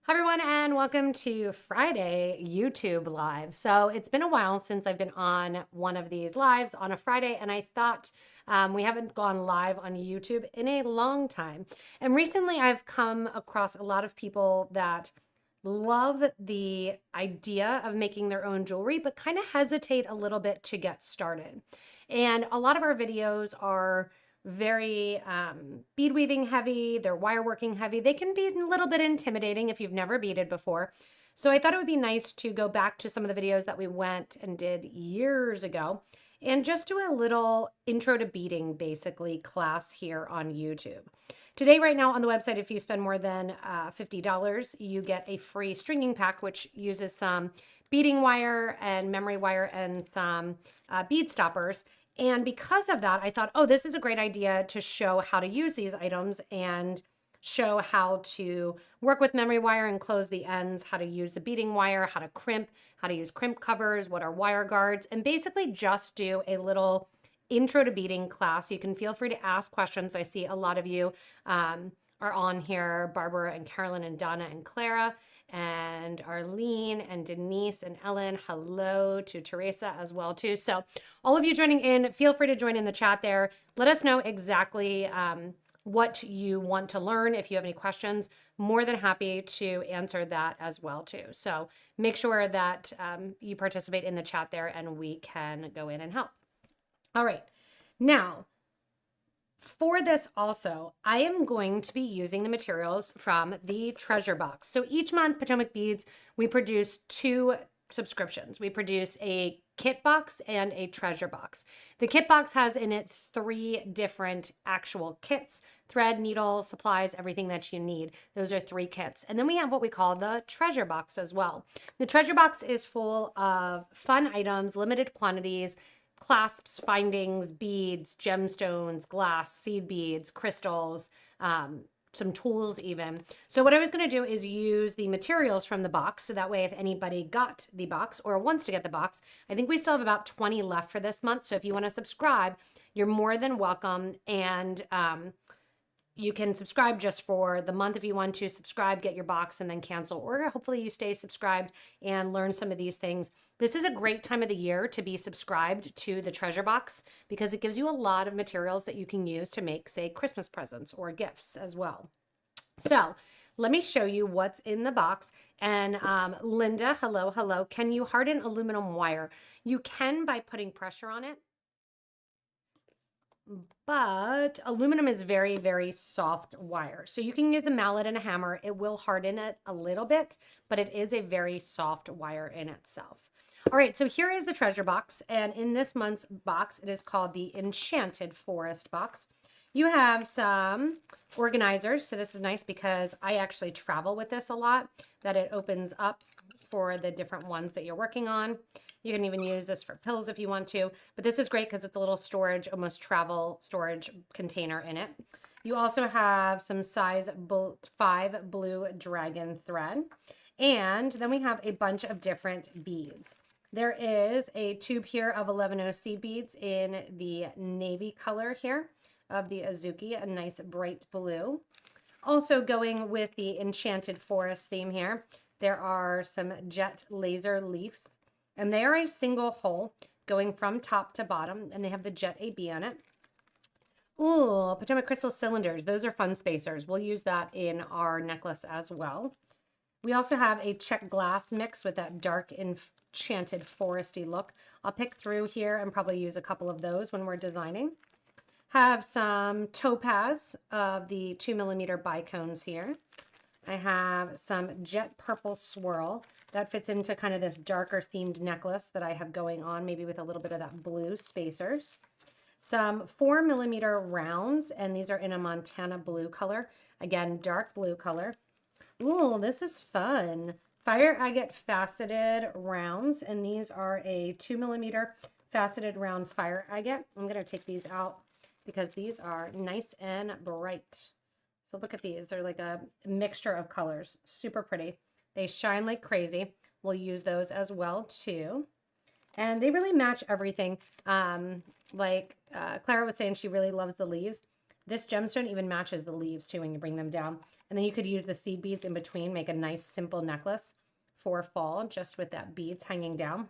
Hi everyone and welcome to Friday YouTube Live. So it's been a while since I've been on one of these lives on a Friday, and I thought we haven't gone live on YouTube in a long time. And recently I've come across a lot of people that love the idea of making their own jewelry, but kind of hesitate a little bit to get started. And a lot of our videos are very bead weaving heavy, they're wire working heavy. They can be a little bit intimidating if you've never beaded before. So I thought it would be nice to go back to some of the videos that we went and did years ago and just do a little intro to beading basically class here on YouTube. Today, right now on the website, if you spend more than $50, you get a free stringing pack, which uses some beading wire and memory wire and some bead stoppers. And because of that, I thought, oh, this is a great idea to show how to use these items and show how to work with memory wire and close the ends, how to use the beading wire, how to crimp, how to use crimp covers, what are wire guards, and basically just do a little intro to beading class. You can feel free to ask questions. I see a lot of you are on here, Barbara and Carolyn and Donna and Clara and Arlene and Denise and Ellen. Hello to Teresa as well too. So all of you joining in, feel free to join in the chat there. Let us know exactly what you want to learn. If you have any questions, more than happy to answer that as well too. So make sure that you participate in the chat there and we can go in and help. All right. Now, for this also, I am going to be using the materials from the treasure box. So each month, Potomac Beads, we produce two subscriptions. We produce a kit box and a treasure box. The kit box has in it 3 different actual kits: thread, needle, supplies, everything that you need. Those are 3 kits. And then we have what we call the treasure box as well. The treasure box is full of fun items, limited quantities, clasps, findings, beads, gemstones, glass, seed beads, crystals, some tools even. So what I was going to do is use the materials from the box, so that way if anybody got the box or wants to get the box, I think we still have about 20 left for this month. So if you want to subscribe, you're more than welcome. And you can subscribe just for the month if you want to subscribe, get your box, and then cancel, or hopefully you stay subscribed and learn some of these things. This is a great time of the year to be subscribed to the treasure box because it gives you a lot of materials that you can use to make, say, Christmas presents or gifts as well. So let me show you what's in the box. And Linda, hello, hello. Can you harden aluminum wire? You can by putting pressure on it. But aluminum is very, very soft wire. So you can use a mallet and a hammer. It will harden it a little bit, but it is a very soft wire in itself. All right, so here is the treasure box. And in this month's box, it is called the Enchanted Forest box. You have some organizers. So this is nice because I actually travel with this a lot, that it opens up for the different ones that you're working on. You can even use this for pills if you want to, but this is great because it's a little storage, almost travel storage container in it. You also have some size 5 blue dragon thread. And then we have a bunch of different beads. There is a tube here of 11O seed beads in the navy color here of the Azuki, a nice bright blue. Also going with the Enchanted Forest theme here, there are some jet laser leaves, and they are a single hole going from top to bottom, and they have the jet AB on it. Ooh, Potomac crystal cylinders. Those are fun spacers. We'll use that in our necklace as well. We also have a check glass mix with that dark enchanted foresty look. I'll pick through here and probably use a couple of those when we're designing. Have some topaz of the 2mm bicones here. I have some jet purple swirl that fits into kind of this darker themed necklace that I have going on, maybe with a little bit of that blue spacers. Some 4mm rounds, and these are in a Montana blue color. Again, dark blue color. Ooh, this is fun. Fire agate faceted rounds, and these are a 2mm faceted round fire agate. I'm going to take these out because these are nice and bright. So look at these. They're like a mixture of colors. Super pretty. They shine like crazy. We'll use those as well too. And they really match everything. Clara was saying she really loves the leaves. This gemstone even matches the leaves too when you bring them down. And then you could use the seed beads in between, make a nice simple necklace for fall, just with that beads hanging down.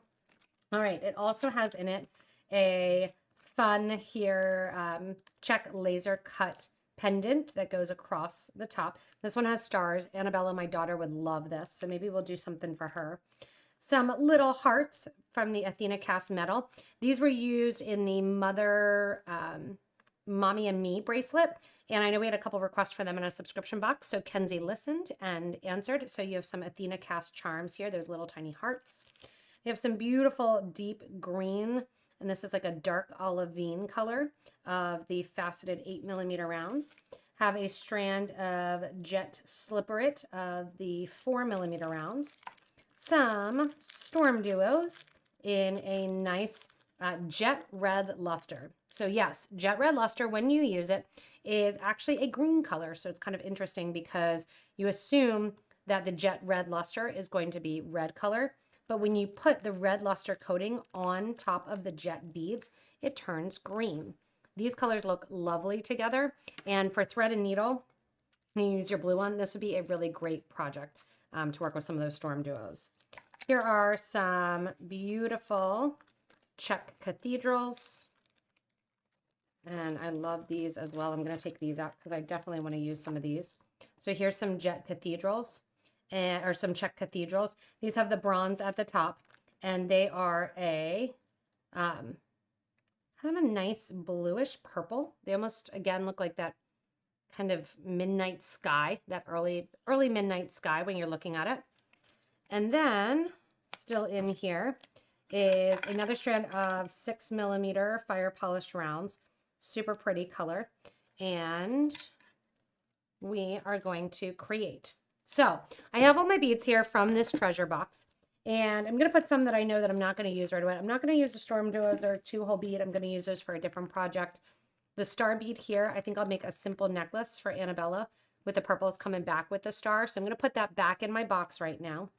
All right, it also has in it a fun here check laser cut pendant that goes across the top. This one has stars. Annabella, my daughter, would love this, so maybe we'll do something for her. Some little hearts from the Athena cast metal. These were used in the Mother Mommy and Me bracelet, and I know we had a couple requests for them in a subscription box, so Kenzie listened and answered. So you have some Athena cast charms here, those little tiny hearts. You have some beautiful deep green, and this is like a dark olivine color of the faceted 8mm rounds. Have a strand of jet slipperit of the 4mm rounds. Some storm duos in a nice jet red luster. So yes, jet red luster, when you use it, is actually a green color. So it's kind of interesting because you assume that the jet red luster is going to be red color. But when you put the red luster coating on top of the jet beads, it turns green. These colors look lovely together. And for thread and needle, you use your blue one. This would be a really great project to work with some of those storm duos. Here are some beautiful check cathedrals. And I love these as well. I'm going to take these out because I definitely want to use some of these. So here's some jet cathedrals. Or some check cathedrals. These have the bronze at the top, and they are a kind of a nice bluish purple. They almost, again, look like that kind of midnight sky, that early midnight sky when you're looking at it. And then still in here is another strand of 6mm fire polished rounds. Super pretty color. And we are going to create. So I have all my beads here from this treasure box, and I'm going to put some that I know that I'm not going to use right away. I'm not going to use the storm duos or 2-hole bead. I'm going to use those for a different project. The star bead here, I think I'll make a simple necklace for Annabella with the purples coming back with the star. So I'm going to put that back in my box right now.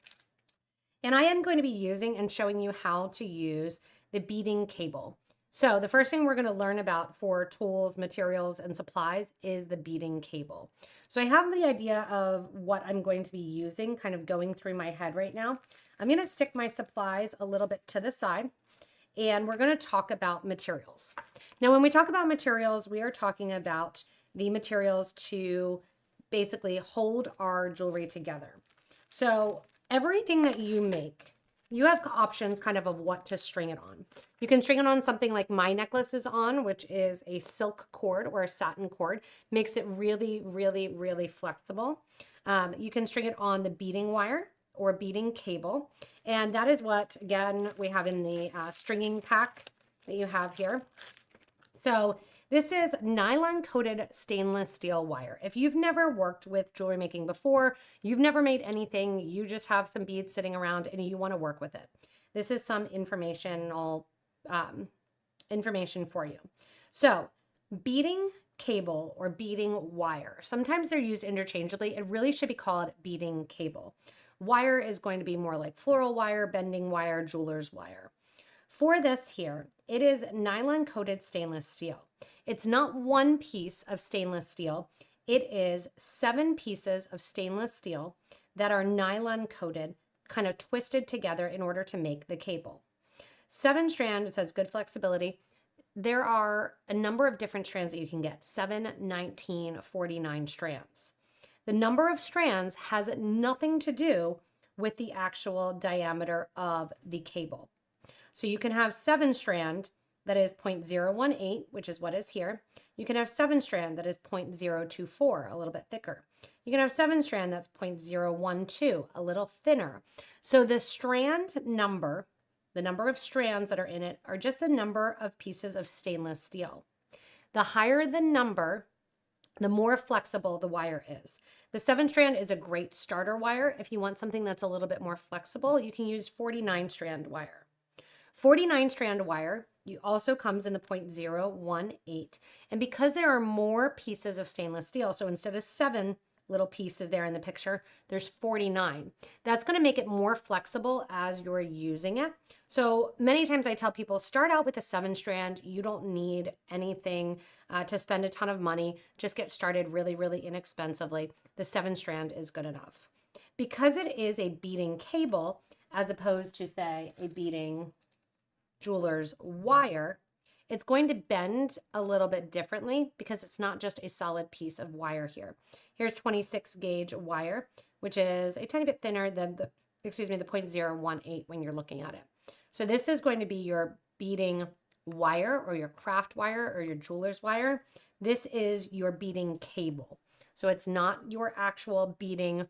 And I am going to be using and showing you how to use the beading cable. So the first thing we're going to learn about for tools, materials, and supplies is the beading cable. So I have the idea of what I'm going to be using kind of going through my head right now. I'm going to stick my supplies a little bit to the side, and we're going to talk about materials. Now, when we talk about materials, we are talking about the materials to basically hold our jewelry together. So everything that you make, you have options kind of what to string it on. You can string it on something like my necklace is on, which is a silk cord or a satin cord. Makes it really, really, really flexible. You can string it on the beading wire or beading cable. And that is what, again, we have in the stringing pack that you have here. So this is nylon coated stainless steel wire. If you've never worked with jewelry making before, you've never made anything, you just have some beads sitting around and you want to work with it. This is some information for you. So beading cable or beading wire, sometimes they're used interchangeably. It really should be called beading cable. Wire is going to be more like floral wire, bending wire, jeweler's wire. For this here, it is nylon coated stainless steel. It's not one piece of stainless steel. It is 7 pieces of stainless steel that are nylon coated, kind of twisted together in order to make the cable. 7 strand, it says good flexibility. There are a number of different strands that you can get, 7, 19, 49 strands. The number of strands has nothing to do with the actual diameter of the cable. So you can have 7 strand that is 0.018, which is what is here. You can have 7 strand that is 0.024, a little bit thicker. You can have 7 strand that's 0.012, a little thinner. So the strand number, the number of strands that are in it, are just the number of pieces of stainless steel. The higher the number, the more flexible the wire is. The 7 strand is a great starter wire. If you want something that's a little bit more flexible, you can use 49 strand wire. 49 strand wire also comes in the 0.018. And because there are more pieces of stainless steel, so instead of 7 little pieces there in the picture. There's 49. That's going to make it more flexible as you're using it. So many times I tell people, start out with a 7-strand. You don't need anything to spend a ton of money. Just get started really, really inexpensively. The 7-strand is good enough. Because it is a beading cable, as opposed to, say, a beading jeweler's wire, it's going to bend a little bit differently because it's not just a solid piece of wire here. Here's 26 gauge wire, which is a tiny bit thinner than the 0.018 when you're looking at it. So this is going to be your beading wire or your craft wire or your jeweler's wire. This is your beading cable. So it's not your actual beading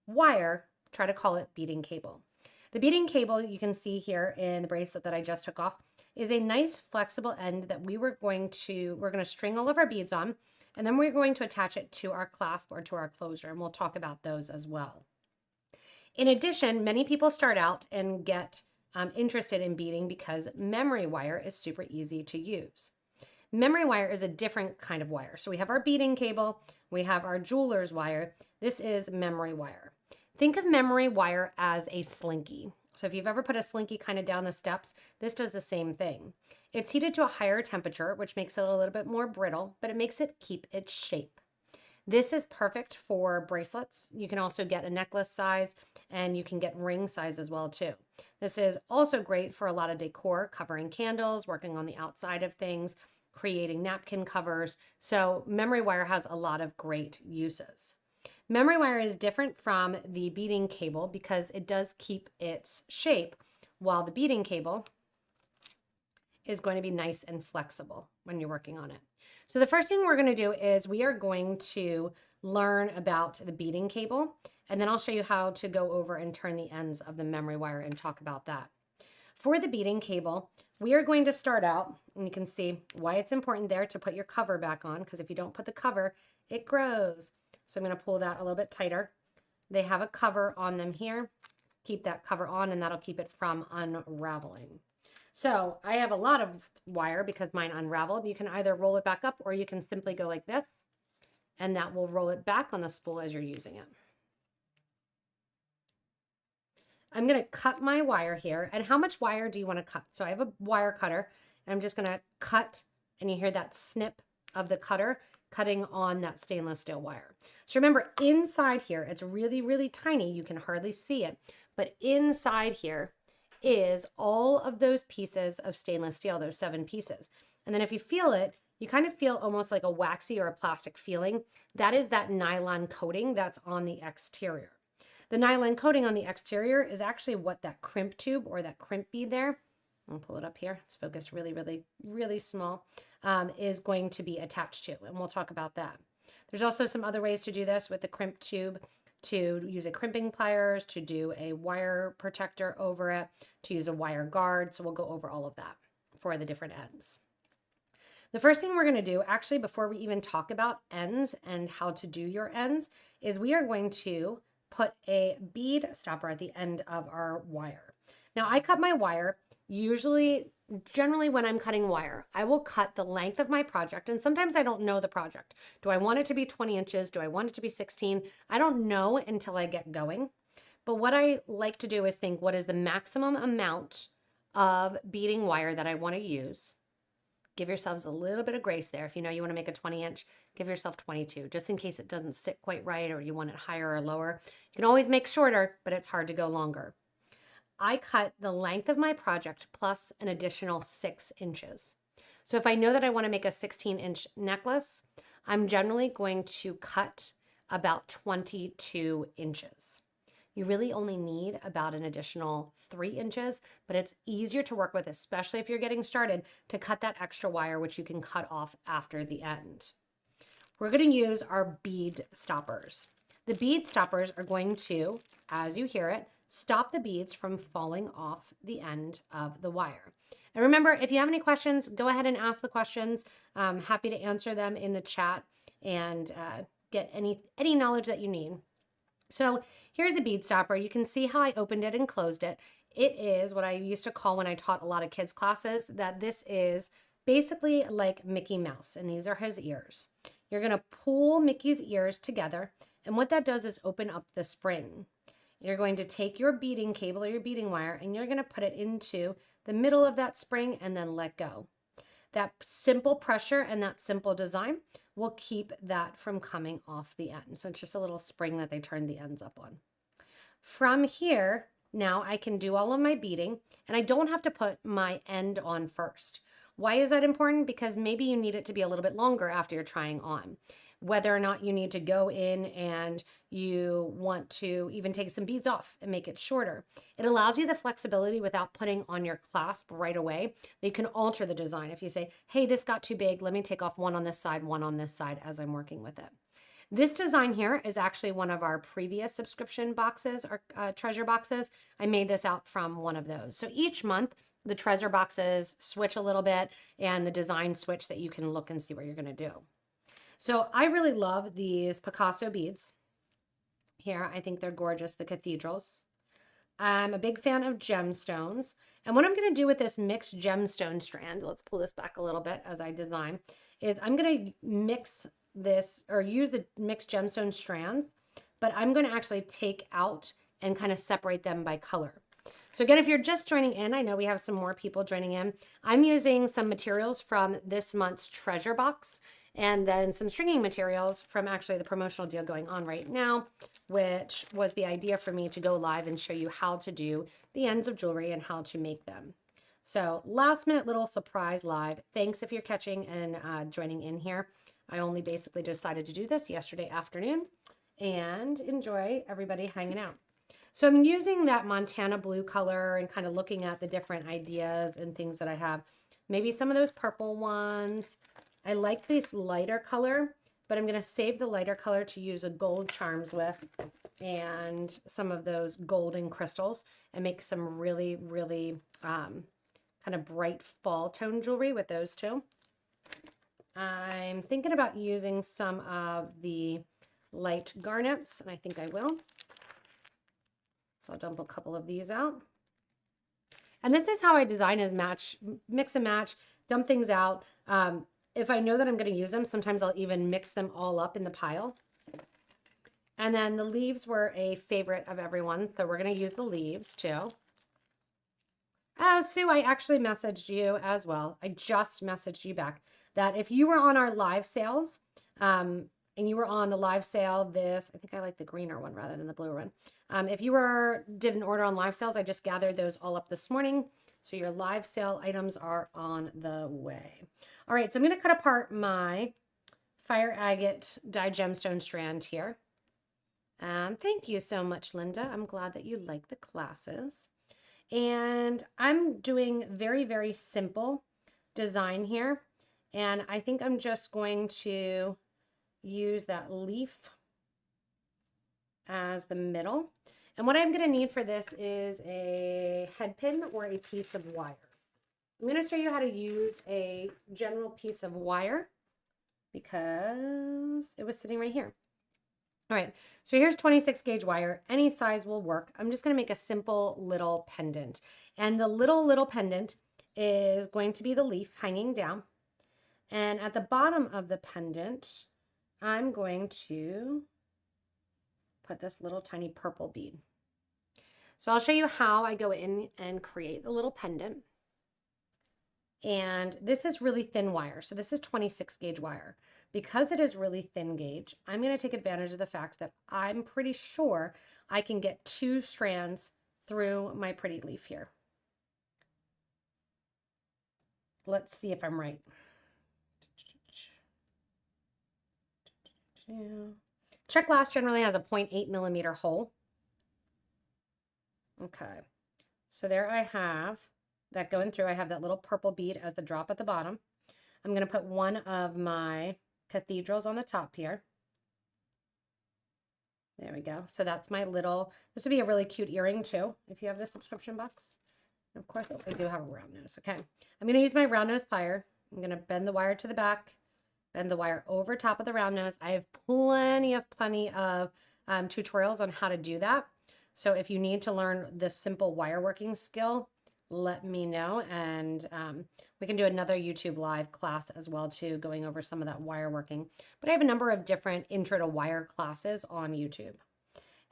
wire. Try to call it beading cable. The beading cable you can see here in the bracelet that I just took off is a nice flexible end that we're going to string all of our beads on, and then we're going to attach it to our clasp or to our closure, and we'll talk about those as well. In addition, many people start out and get interested in beading because memory wire is super easy to use. Memory wire is a different kind of wire. So we have our beading cable, we have our jeweler's wire. This is memory wire. Think of memory wire as a slinky. So if you've ever put a slinky kind of down the steps, this does the same thing. It's heated to a higher temperature, which makes it a little bit more brittle, but it makes it keep its shape. This is perfect for bracelets. You can also get a necklace size, and you can get ring size as well too. This is also great for a lot of decor, covering candles, working on the outside of things, creating napkin covers. So memory wire has a lot of great uses. Memory wire is different from the beading cable because it does keep its shape, while the beading cable is going to be nice and flexible when you're working on it. So the first thing we're going to do is we are going to learn about the beading cable, and then I'll show you how to go over and turn the ends of the memory wire and talk about that. For the beading cable, we are going to start out, and you can see why it's important there to put your cover back on, because if you don't put the cover, it grows. So I'm going to pull that a little bit tighter. They have a cover on them here. Keep that cover on, and that'll keep it from unraveling. So I have a lot of wire because mine unraveled. You can either roll it back up, or you can simply go like this, and that will roll it back on the spool as you're using it. I'm going to cut my wire here. And how much wire do you want to cut? So I have a wire cutter, and I'm just going to cut, and you hear that snip of the cutter cutting on that stainless steel wire. So remember, inside here, it's really, really tiny. You can hardly see it. But inside here is all of those pieces of stainless steel, those 7 pieces. And then if you feel it, you kind of feel almost like a waxy or a plastic feeling. That is that nylon coating that's on the exterior. The nylon coating on the exterior is actually what that crimp tube or that crimp bead there, I'll pull it up here, it's focused really, really, really small, is going to be attached to, and we'll talk about that. There's also some other ways to do this with the crimp tube, to use a crimping pliers, to do a wire protector over it, to use a wire guard. So we'll go over all of that for the different ends. The first thing we're going to do, actually, before we even talk about ends and how to do your ends, is we are going to put a bead stopper at the end of our wire. Now, I cut my wire generally when I'm cutting wire, I will cut the length of my project, and sometimes I don't know the project. Do I want it to be 20 inches? Do I want it to be 16? I don't know until I get going. But what I like to do is think, what is the maximum amount of beading wire that I want to use? Give yourselves a little bit of grace there. If you know you want to make a 20-inch, give yourself 22, just in case it doesn't sit quite right or you want it higher or lower. You can always make shorter, but it's hard to go longer. I cut the length of my project plus an additional 6 inches. So if I know that I want to make a 16-inch necklace, I'm generally going to cut about 22 inches. You really only need about an additional 3 inches, but it's easier to work with, especially if you're getting started, to cut that extra wire, which you can cut off after the end. We're going to use our bead stoppers. The bead stoppers are going to, as you hear it, stop the beads from falling off the end of the wire. And remember, if you have any questions, go ahead and ask the questions. I'm happy to answer them in the chat and get any knowledge that you need. So here's a bead stopper. You can see how I opened it and closed it. It is what I used to call, when I taught a lot of kids classes, that this is basically like Mickey Mouse, and these are his ears. you're going to pull Mickey's ears together. And what that does is open up the spring. You're going to take your beading cable or your beading wire and you're going to put it into the middle of that spring and then let go. That simple pressure and that simple design will keep that from coming off the end. So it's just a little spring that they turn the ends up on. From here, now I can do all of my beading and I don't have to put my end on first. Why is that important? Because maybe you need it to be a little bit longer after you're trying on. Whether or not you need to go in and you want to even take some beads off and make it shorter. It allows you the flexibility without putting on your clasp right away. You can alter the design. If you say, hey, this got too big, let me take off one on this side, one on this side as I'm working with it. This design here is actually one of our previous subscription boxes or treasure boxes. I made this out from one of those. So each month, the treasure boxes switch a little bit and the design switch that you can look and see what you're going to do. So I really love these Picasso beads here. I think they're gorgeous, the cathedrals. I'm a big fan of gemstones. And what I'm going to do with this mixed gemstone strand, let's pull this back a little bit as I design, is I'm going to mix this or use the mixed gemstone strands, but I'm going to actually take out and kind of separate them by color. So again, if you're just joining in, I know we have some more people joining in. I'm using some materials from this month's treasure box and then some stringing materials from actually the promotional deal going on right now, which was the idea for me to go live and show you how to do the ends of jewelry and how to make them. So last minute little surprise live. Thanks if you're catching and joining in here. I only basically decided to do this yesterday afternoon and enjoy everybody hanging out. So I'm using that Montana blue color and kind of looking at the different ideas and things that I have. Maybe some of those purple ones. I like this lighter color, but I'm going to save the lighter color to use a gold charms with and some of those golden crystals and make some really, really kind of bright fall tone jewelry with those two. I'm thinking about using some of the light garnets, and I think I will. So I'll dump a couple of these out. And this is how I design is mix and match, dump things out. If I know that I'm going to use them, sometimes I'll even mix them all up in the pile. And then the leaves were a favorite of everyone, so we're going to use the leaves too. Oh, Sue, I actually messaged you as well. I just messaged you back that if you were on our live sales, and you were on the live sale, I think I like the greener one rather than the bluer one. If you did an order on live sales, I just gathered those all up this morning. So your live sale items are on the way. All right, so I'm going to cut apart my fire agate dyed gemstone strand here. Thank you so much, Linda. I'm glad that you like the classes. And I'm doing very, very simple design here. And I think I'm just going to use that leaf as the middle. And what I'm going to need for this is a head pin or a piece of wire. I'm going to show you how to use a general piece of wire because it was sitting right here. All right, so here's 26 gauge wire. Any size will work. I'm just going to make a simple little pendant. And the little pendant is going to be the leaf hanging down. And at the bottom of the pendant, I'm going to put this little tiny purple bead. So I'll show you how I go in and create the little pendant. And this is really thin wire. So this is 26 gauge wire. Because it is really thin gauge, I'm going to take advantage of the fact that I'm pretty sure I can get 2 strands through my pretty leaf here. Let's see if I'm right. Check glass generally has a 0.8 millimeter hole. Okay, so there I have that going through. I have that little purple bead as the drop at the bottom. I'm going to put one of my cathedrals on the top here. There we go. So that's my little, this would be a really cute earring too, if you have the subscription box. And of course, I do have a round nose. Okay, I'm going to use my round nose plier. I'm going to bend the wire to the back, bend the wire over top of the round nose. I have plenty of tutorials on how to do that. So if you need to learn this simple wire working skill, let me know. And we can do another YouTube live class as well too, going over some of that wire working. But I have a number of different intro to wire classes on YouTube.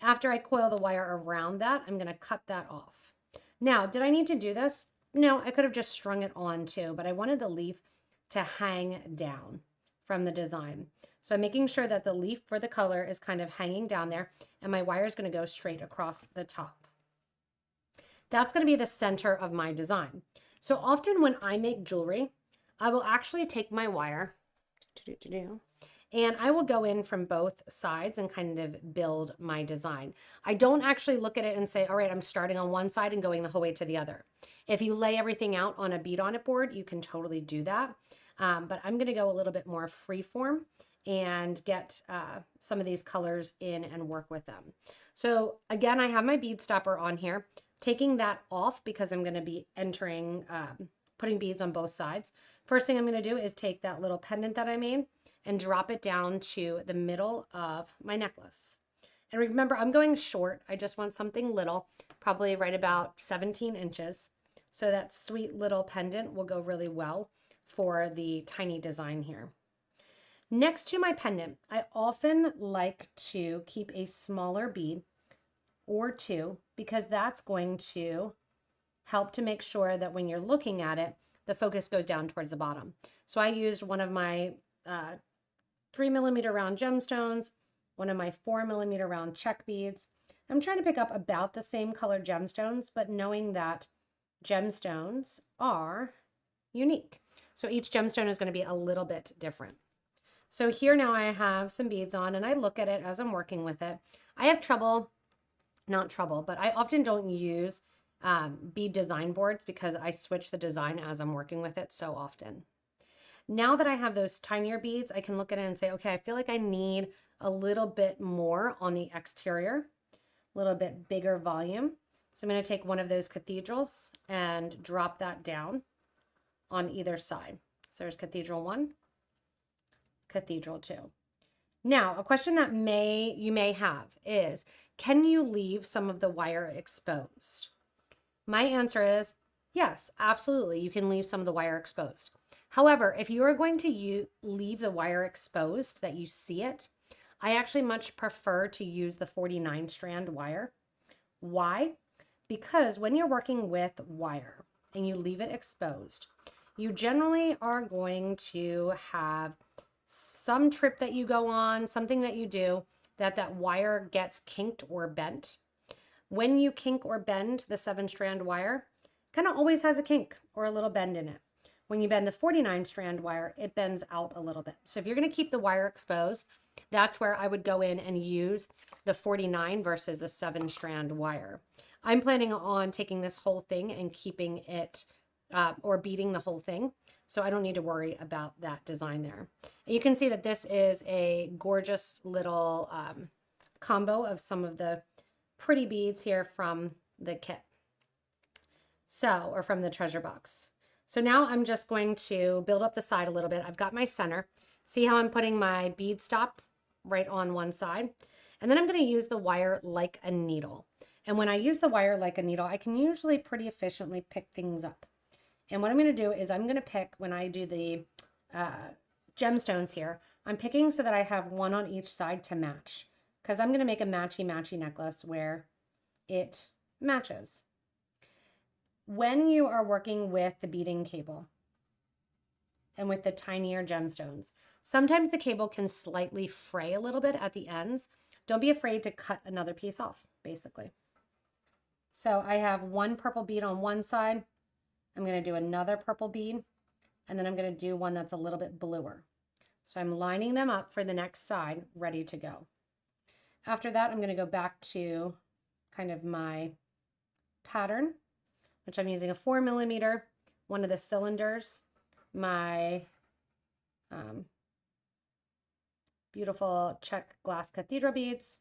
After I coil the wire around that, I'm going to cut that off. Now, did I need to do this? No, I could have just strung it on too, but I wanted the leaf to hang down from the design. So I'm making sure that the leaf for the color is kind of hanging down there, and my wire is going to go straight across the top. That's going to be the center of my design. So often when I make jewelry, I will actually take my wire and I will go in from both sides and kind of build my design. I don't actually look at it and say, all right, I'm starting on one side and going the whole way to the other. If you lay everything out on a bead on it board, you can totally do that. But I'm going to go a little bit more free form and get some of these colors in and work with them. So again, I have my bead stopper on here, taking that off because I'm going to be entering, putting beads on both sides. First thing I'm going to do is take that little pendant that I made and drop it down to the middle of my necklace. And remember, I'm going short. I just want something little, probably right about 17 inches. So that sweet little pendant will go really well for the tiny design here. Next to my pendant, I often like to keep a smaller bead or two because that's going to help to make sure that when you're looking at it, the focus goes down towards the bottom. So I used one of my 3mm round gemstones, one of my 4mm round check beads. I'm trying to pick up about the same color gemstones, but knowing that gemstones are unique. So each gemstone is going to be a little bit different. So here now I have some beads on and I look at it as I'm working with it. I have trouble, not trouble, but I often don't use bead design boards because I switch the design as I'm working with it so often. Now that I have those tinier beads, I can look at it and say, okay, I feel like I need a little bit more on the exterior, a little bit bigger volume. So I'm going to take one of those cathedrals and drop that down on either side. So there's cathedral 1, cathedral 2. Now, a question that you may have is, can you leave some of the wire exposed? My answer is yes, absolutely. You can leave some of the wire exposed. However, if you are going to leave the wire exposed that you see it, I actually much prefer to use the 49 strand wire. Why? Because when you're working with wire and you leave it exposed, you generally are going to have some trip that you go on, something that you do that wire gets kinked or bent. When you kink or bend the 7-strand wire, kind of always has a kink or a little bend in it. When you bend the 49 strand wire, it bends out a little bit. So if you're going to keep the wire exposed, that's where I would go in and use the 49 versus the 7-strand wire. I'm planning on taking this whole thing and keeping it or beading the whole thing. So I don't need to worry about that design there. And you can see that this is a gorgeous little combo of some of the pretty beads here from the kit. So, or from the treasure box. So now I'm just going to build up the side a little bit. I've got my center. See how I'm putting my bead stop right on one side? And then I'm going to use the wire like a needle. And when I use the wire like a needle, I can usually pretty efficiently pick things up. And what I'm going to do is I'm going to pick, when I do the gemstones here, I'm picking so that I have one on each side to match. Because I'm going to make a matchy-matchy necklace where it matches. When you are working with the beading cable and with the tinier gemstones, sometimes the cable can slightly fray a little bit at the ends. Don't be afraid to cut another piece off, basically. So I have one purple bead on one side. I'm going to do another purple bead, and then I'm going to do one that's a little bit bluer. So I'm lining them up for the next side, ready to go. After that, I'm going to go back to kind of my pattern, which I'm using a 4mm, one of the cylinders, my beautiful check glass cathedral beads,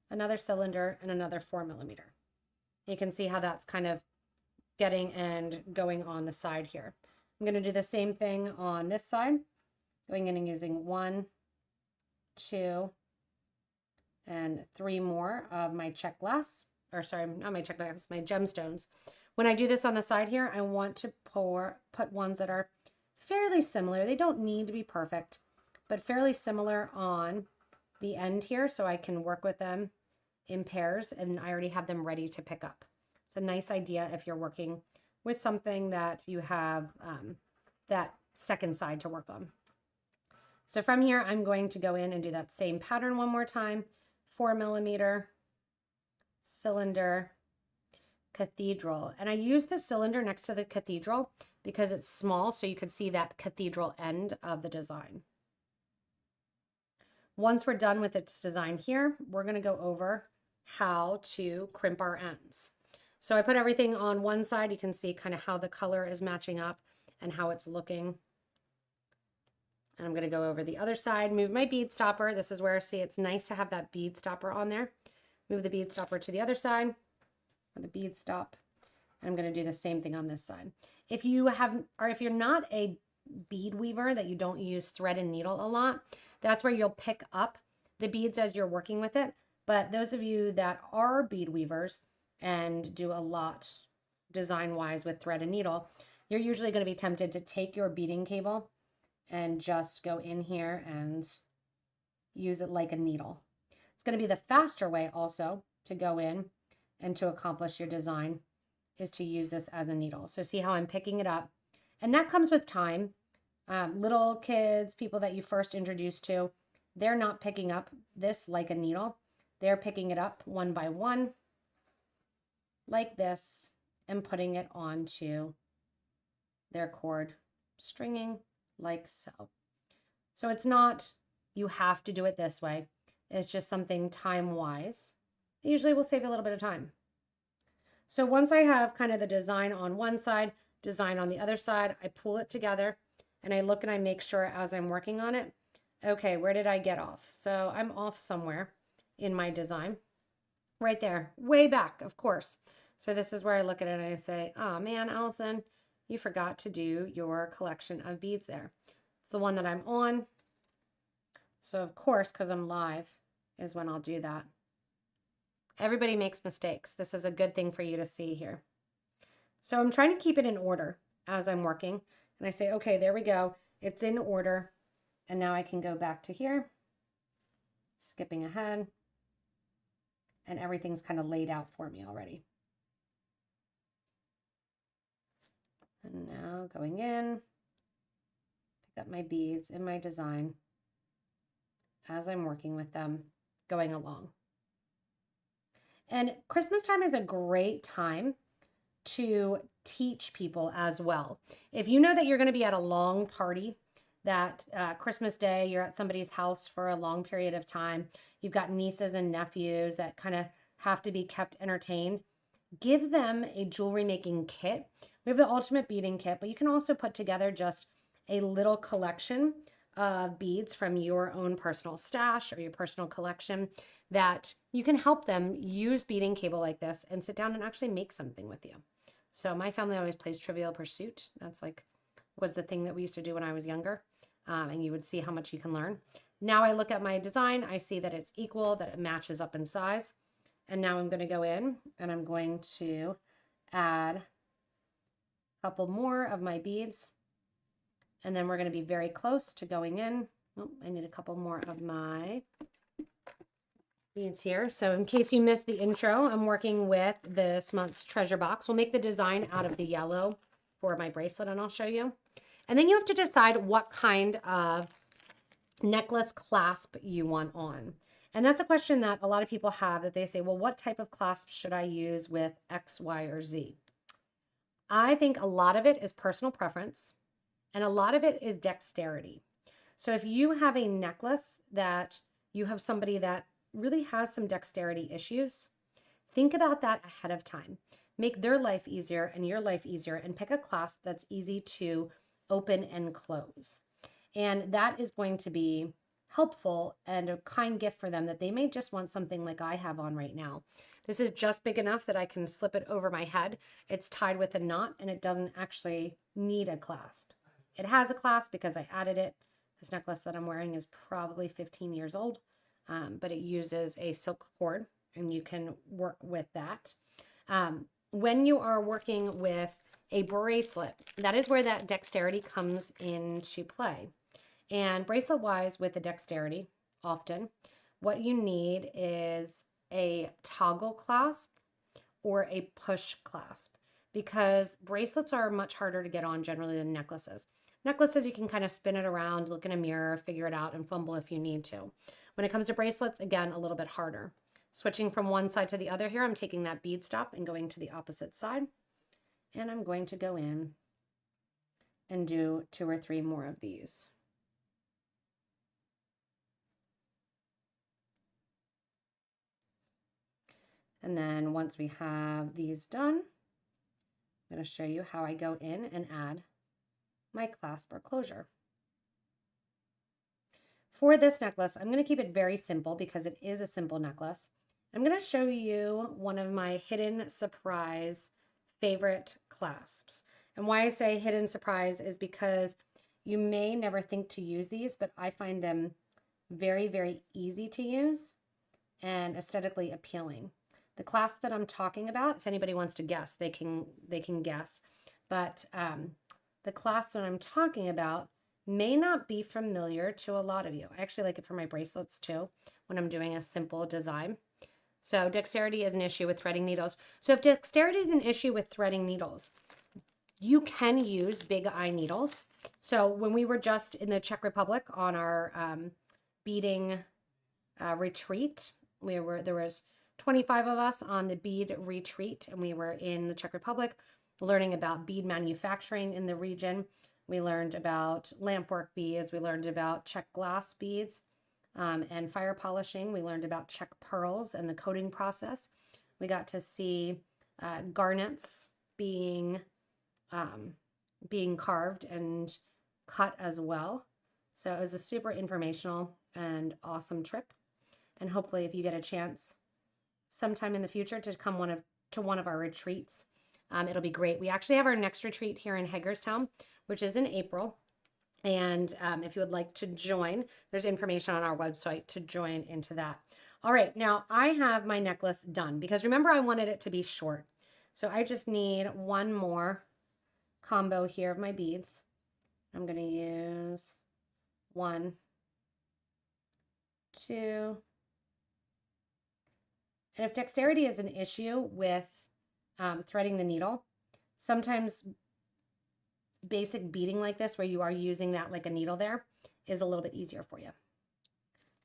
another cylinder, and another 4mm. You can see how that's kind of getting and going on the side here. I'm going to do the same thing on this side, going in and using 1, 2, and 3 more of my check glass, or sorry, not my check glass, my gemstones. When I do this on the side here, I want to put ones that are fairly similar. They don't need to be perfect, but fairly similar on the end here so I can work with them in pairs and I already have them ready to pick up. It's a nice idea if you're working with something that you have that second side to work on. So from here, I'm going to go in and do that same pattern one more time. 4mm cylinder, cathedral. And I use the cylinder next to the cathedral because it's small so you could see that cathedral end of the design. Once we're done with its design here, we're going to go over how to crimp our ends. So I put everything on one side. You can see kind of how the color is matching up and how it's looking. And I'm going to go over the other side, move my bead stopper. This is where, see, it's nice to have that bead stopper on there. Move the bead stopper to the other side for the bead stop. And I'm going to do the same thing on this side. If you have, or if you're not a bead weaver, that you don't use thread and needle a lot, that's where you'll pick up the beads as you're working with it. But those of you that are bead weavers and do a lot design-wise with thread and needle, you're usually going to be tempted to take your beading cable and just go in here and use it like a needle. It's going to be the faster way also to go in and to accomplish your design is to use this as a needle. So see how I'm picking it up, and that comes with time. Little kids, people that you first introduce to, they're not picking up this like a needle. They're picking it up one by one like this and putting it onto their cord, stringing like so. So it's not, you have to do it this way. It's just something time-wise. It usually will save a little bit of time. So once I have kind of the design on one side, design on the other side, I pull it together and I look and I make sure as I'm working on it, okay, where did I get off? So I'm off somewhere in my design. Right there, way back, of course. So this is where I look at it and I say, oh man, Allison, you forgot to do your collection of beads there. It's the one that I'm on. So of course, because I'm live, is when I'll do that. Everybody makes mistakes. This is a good thing for you to see here. So I'm trying to keep it in order as I'm working. And I say, okay, there we go. It's in order. And now I can go back to here, skipping ahead. And everything's kind of laid out for me already. And now going in, pick up my beads in my design as I'm working with them, going along. And Christmas time is a great time to teach people as well. If you know that you're going to be at a long party, that Christmas Day, you're at somebody's house for a long period of time, you've got nieces and nephews that kind of have to be kept entertained, give them a jewelry making kit. We have the ultimate beading kit, but you can also put together just a little collection of beads from your own personal stash or your personal collection that you can help them use beading cable like this and sit down and actually make something with you. So my family always plays Trivial Pursuit. That's like, was the thing that we used to do when I was younger. And you would see how much you can learn. Now I look at my design, I see that it's equal, that it matches up in size. And now I'm going to go in and I'm going to add a couple more of my beads. And then we're going to be very close to going in. Oh, I need a couple more of my beads here. So in case you missed the intro, I'm working with this month's treasure box. We'll make the design out of the yellow for my bracelet and I'll show you. And then you have to decide what kind of necklace clasp you want on. And that's a question that a lot of people have, that they say, well, what type of clasp should I use with X, Y, or Z? I think a lot of it is personal preference and a lot of it is dexterity. So if you have a necklace that you have somebody that really has some dexterity issues, think about that ahead of time. Make their life easier and your life easier and pick a clasp that's easy to open and close. And that is going to be helpful and a kind gift for them, that they may just want something like I have on right now. This is just big enough that I can slip it over my head. It's tied with a knot and it doesn't actually need a clasp. It has a clasp because I added it. This necklace that I'm wearing is probably 15 years old, but it uses a silk cord and you can work with that. when you are working with a bracelet, that is where that dexterity comes into play. And bracelet wise with the dexterity, often what you need is a toggle clasp or a push clasp, because bracelets are much harder to get on generally than necklaces. Necklaces, you can kind of spin it around, look in a mirror, figure it out, and fumble if you need to. When it comes to bracelets, again, a little bit harder. Switching from one side to the other here, I'm taking that bead stop and going to the opposite side. And I'm going to go in and do 2 or 3 more of these. And then once we have these done, I'm going to show you how I go in and add my clasp or closure. For this necklace, I'm going to keep it very simple because it is a simple necklace. I'm going to show you one of my hidden surprise favorite clasps. And why I say hidden surprise is because you may never think to use these, but I find them very, very easy to use and aesthetically appealing. The clasp that I'm talking about, if anybody wants to guess, they can guess. But the clasp that I'm talking about may not be familiar to a lot of you. I actually like it for my bracelets too, when I'm doing a simple design. So dexterity is an issue with threading needles. So if dexterity is an issue with threading needles, you can use big eye needles. So when we were just in the Czech Republic on our beading retreat, there was 25 of us on the bead retreat, and we were in the Czech Republic learning about bead manufacturing in the region. We learned about lampwork beads. We learned about Czech glass beads and fire polishing. We learned about Czech pearls and the coating process. We got to see garnets being carved and cut as well. So it was a super informational and awesome trip. And hopefully if you get a chance sometime in the future to come to one of our retreats, it'll be great. We actually have our next retreat here in Hagerstown, which is in April. And if you would like to join, there's information on our website to join into that. All right, now I have my necklace done because remember I wanted it to be short. So I just need one more combo here of my beads. I'm going to use 1, 2. And if dexterity is an issue with threading the needle, sometimes basic beading like this, where you are using that like a needle there, is a little bit easier for you.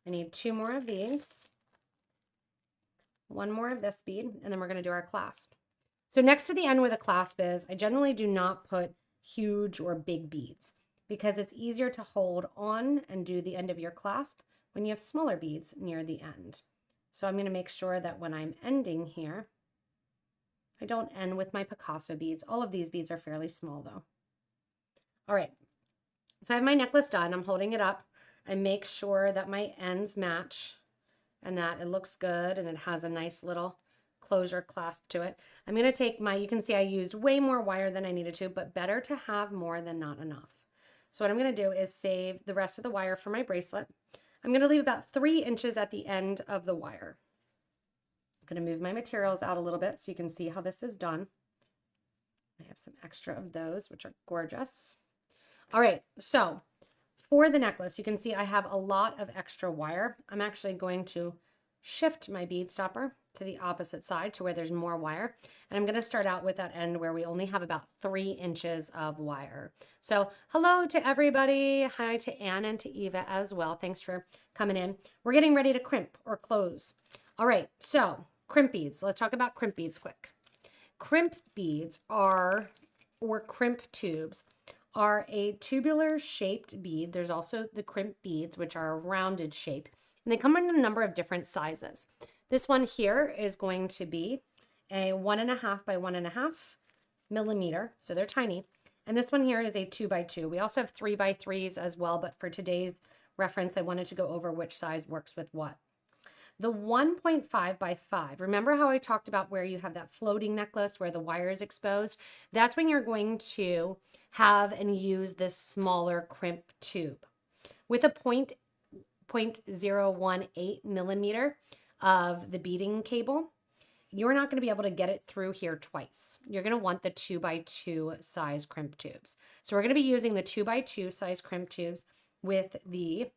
I need 2 more of these, 1 more of this bead, and then we're going to do our clasp. So next to the end where the clasp is, I generally do not put huge or big beads because it's easier to hold on and do the end of your clasp when you have smaller beads near the end. So I'm going to make sure that when I'm ending here, I don't end with my Picasso beads. All of these beads are fairly small though. All right, so I have my necklace done. I'm holding it up. I make sure that my ends match and that it looks good and it has a nice little closure clasp to it. I'm going to take you can see I used way more wire than I needed to, but better to have more than not enough. So what I'm going to do is save the rest of the wire for my bracelet. I'm going to leave about 3 inches at the end of the wire. I'm going to move my materials out a little bit so you can see how this is done. I have some extra of those, which are gorgeous. All right, so for the necklace, you can see I have a lot of extra wire. I'm actually going to shift my bead stopper to the opposite side to where there's more wire. And I'm going to start out with that end where we only have about 3 inches of wire. So hello to everybody. Hi to Anne and to Eva as well. Thanks for coming in. We're getting ready to crimp or close. All right, so crimp beads. Let's talk about crimp beads quick. Crimp beads or crimp tubes are a tubular shaped bead. There's also the crimp beads, which are a rounded shape, and they come in a number of different sizes. This one here is going to be a 1.5 by 1.5 millimeter, so they're tiny. And this one here is a 2 by 2. We also have 3 by 3s as well, but for today's reference, I wanted to go over which size works with what. The 1.5 by 5, remember how I talked about where you have that floating necklace where the wire is exposed? That's when you're going to have and use this smaller crimp tube. With a 0.018 millimeter of the beading cable, you're not going to be able to get it through here twice. You're going to want the 2x2 size crimp tubes. So we're going to be using the 2x2 size crimp tubes with the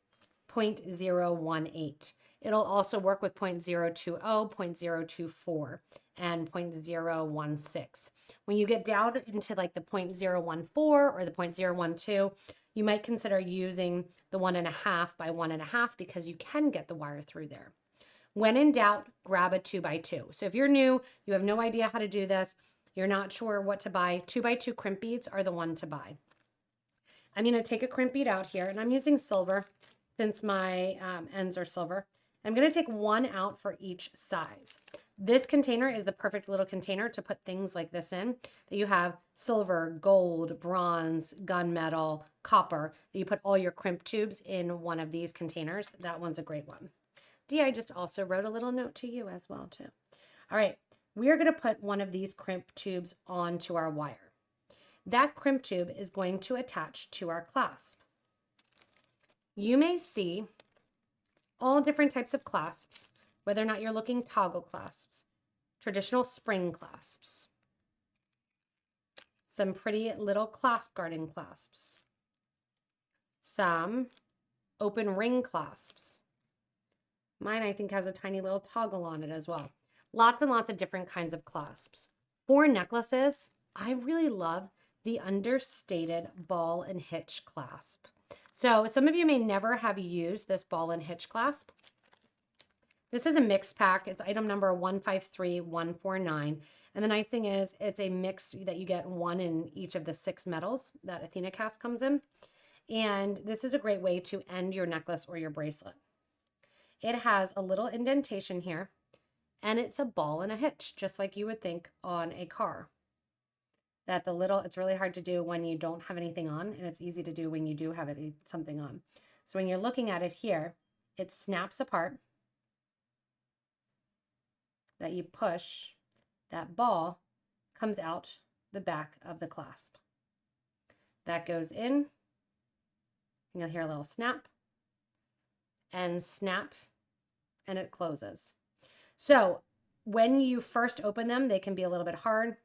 0.018. It'll also work with 0.020, 0.024, and 0.016. When you get down into like the 0.014 or the 0.012, you might consider using the 1.5 by 1.5 because you can get the wire through there. When in doubt, grab a 2x2. So if you're new, you have no idea how to do this, you're not sure what to buy, 2x2 crimp beads are the one to buy. I'm going to take a crimp bead out here, and I'm using silver since my ends are silver. I'm going to take one out for each size. This container is the perfect little container to put things like this in. That you have silver, gold, bronze, gunmetal, copper. That you put all your crimp tubes in one of these containers. That one's a great one. Dee, I just also wrote a little note to you as well too. All right, we are going to put one of these crimp tubes onto our wire. That crimp tube is going to attach to our clasp. You may see all different types of clasps, whether or not you're looking toggle clasps, traditional spring clasps, some pretty little clasp garden clasps, some open ring clasps. Mine, I think, has a tiny little toggle on it as well. Lots and lots of different kinds of clasps. For necklaces, I really love the understated ball and hitch clasp. So some of you may never have used this ball and hitch clasp. This is a mixed pack. It's item number 153149. And the nice thing is it's a mix that you get one in each of the 6 metals that Athena cast comes in. And this is a great way to end your necklace or your bracelet. It has a little indentation here, and it's a ball and a hitch, just like you would think on a car. It's really hard to do when you don't have anything on, and it's easy to do when you do have something on. So when you're looking at it here, it snaps apart, that you push, that ball comes out the back of the clasp. That goes in, and you'll hear a little snap, and snap, and it closes. So when you first open them, they can be a little bit hard.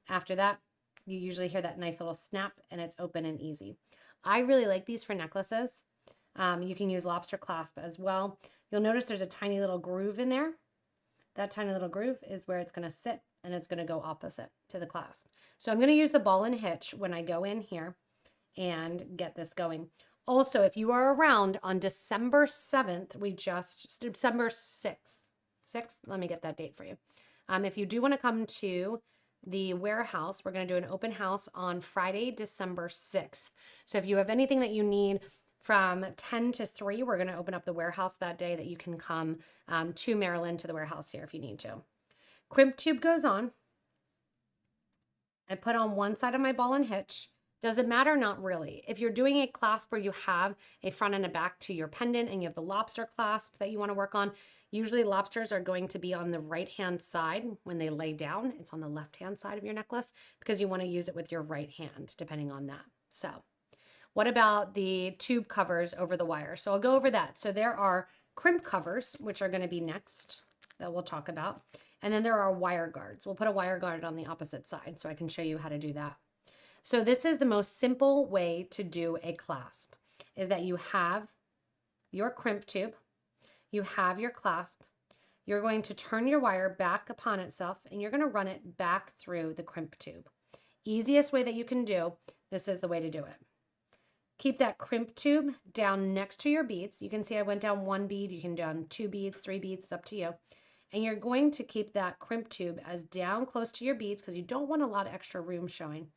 After that, you usually hear that nice little snap, and it's open and easy. I really like these for necklaces. You can use lobster clasp as well. You'll notice there's a tiny little groove in there. That tiny little groove is where it's going to sit, and it's going to go opposite to the clasp. So I'm going to use the ball and hitch when I go in here and get this going. Also, if you are around on December 7th, December 6th, let me get that date for you. If you do want to come to the warehouse, we're going to do an open house on Friday, December 6th. So if you have anything that you need from 10 to 3, we're going to open up the warehouse that day that you can come to Maryland to the warehouse here if you need to. Crimp tube goes on. I put on one side of my ball and hitch. Does it matter? Not really. If you're doing a clasp where you have a front and a back to your pendant and you have the lobster clasp that you want to work on, usually lobsters are going to be on the right-hand side when they lay down. It's on the left-hand side of your necklace because you want to use it with your right hand, depending on that. So what about the tube covers over the wire? So I'll go over that. So there are crimp covers, which are going to be next that we'll talk about. And then there are wire guards. We'll put a wire guard on the opposite side so I can show you how to do that. So this is the most simple way to do a clasp, is that you have your crimp tube, you have your clasp, you're going to turn your wire back upon itself, and you're going to run it back through the crimp tube. Easiest way that you can do, this is the way to do it. Keep that crimp tube down next to your beads. You can see I went down 1 bead, you can down 2 beads, 3 beads, it's up to you. And you're going to keep that crimp tube as down close to your beads because you don't want a lot of extra room showing.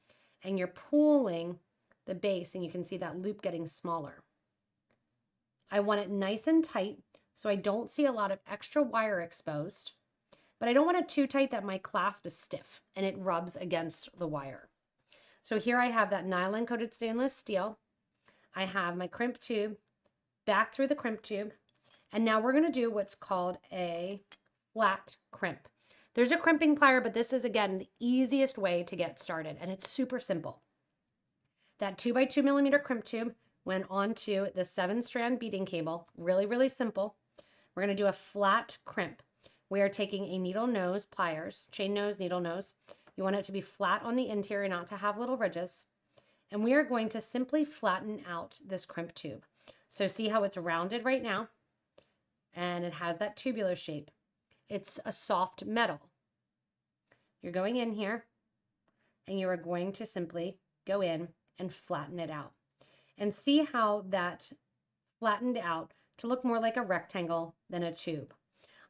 And you're pulling the base, and you can see that loop getting smaller. I want it nice and tight so I don't see a lot of extra wire exposed, but I don't want it too tight that my clasp is stiff and it rubs against the wire. So here I have that nylon coated stainless steel. I have my crimp tube back through the crimp tube, and now we're going to do what's called a flat crimp. There's a crimping plier, but this is, again, the easiest way to get started, and it's super simple. That 2x2 millimeter crimp tube went onto the 7-strand beading cable. Really, really simple. We're going to do a flat crimp. we are taking a needle nose pliers, chain nose, needle nose. You want it to be flat on the interior, not to have little ridges. And we are going to simply flatten out this crimp tube. So see how it's rounded right now? And it has that tubular shape. It's a soft metal. You're going in here and you are going to simply go in and flatten it out. And see how that flattened out to look more like a rectangle than a tube.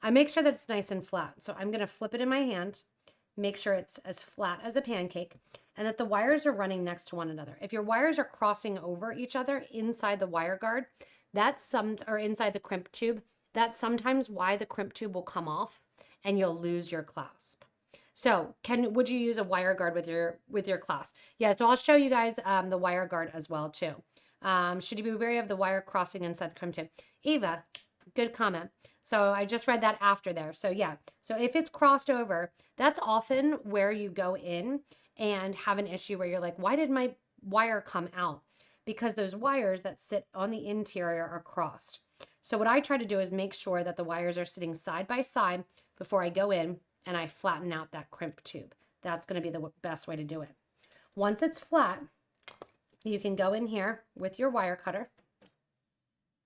I make sure that it's nice and flat. So I'm going to flip it in my hand, make sure it's as flat as a pancake, and that the wires are running next to one another. If your wires are crossing over each other inside the wire guard, or inside the crimp tube, that's sometimes why the crimp tube will come off and you'll lose your clasp. So would you use a wire guard with your clasp? Yeah, so I'll show you guys the wire guard as well too. Should you be wary of the wire crossing inside the crimp tube? Eva, good comment. So I just read that after there. So yeah, so if it's crossed over, that's often where you go in and have an issue where you're like, why did my wire come out? Because those wires that sit on the interior are crossed. So what I try to do is make sure that the wires are sitting side by side before I go in and I flatten out that crimp tube. That's going to be the best way to do it. Once it's flat, you can go in here with your wire cutter,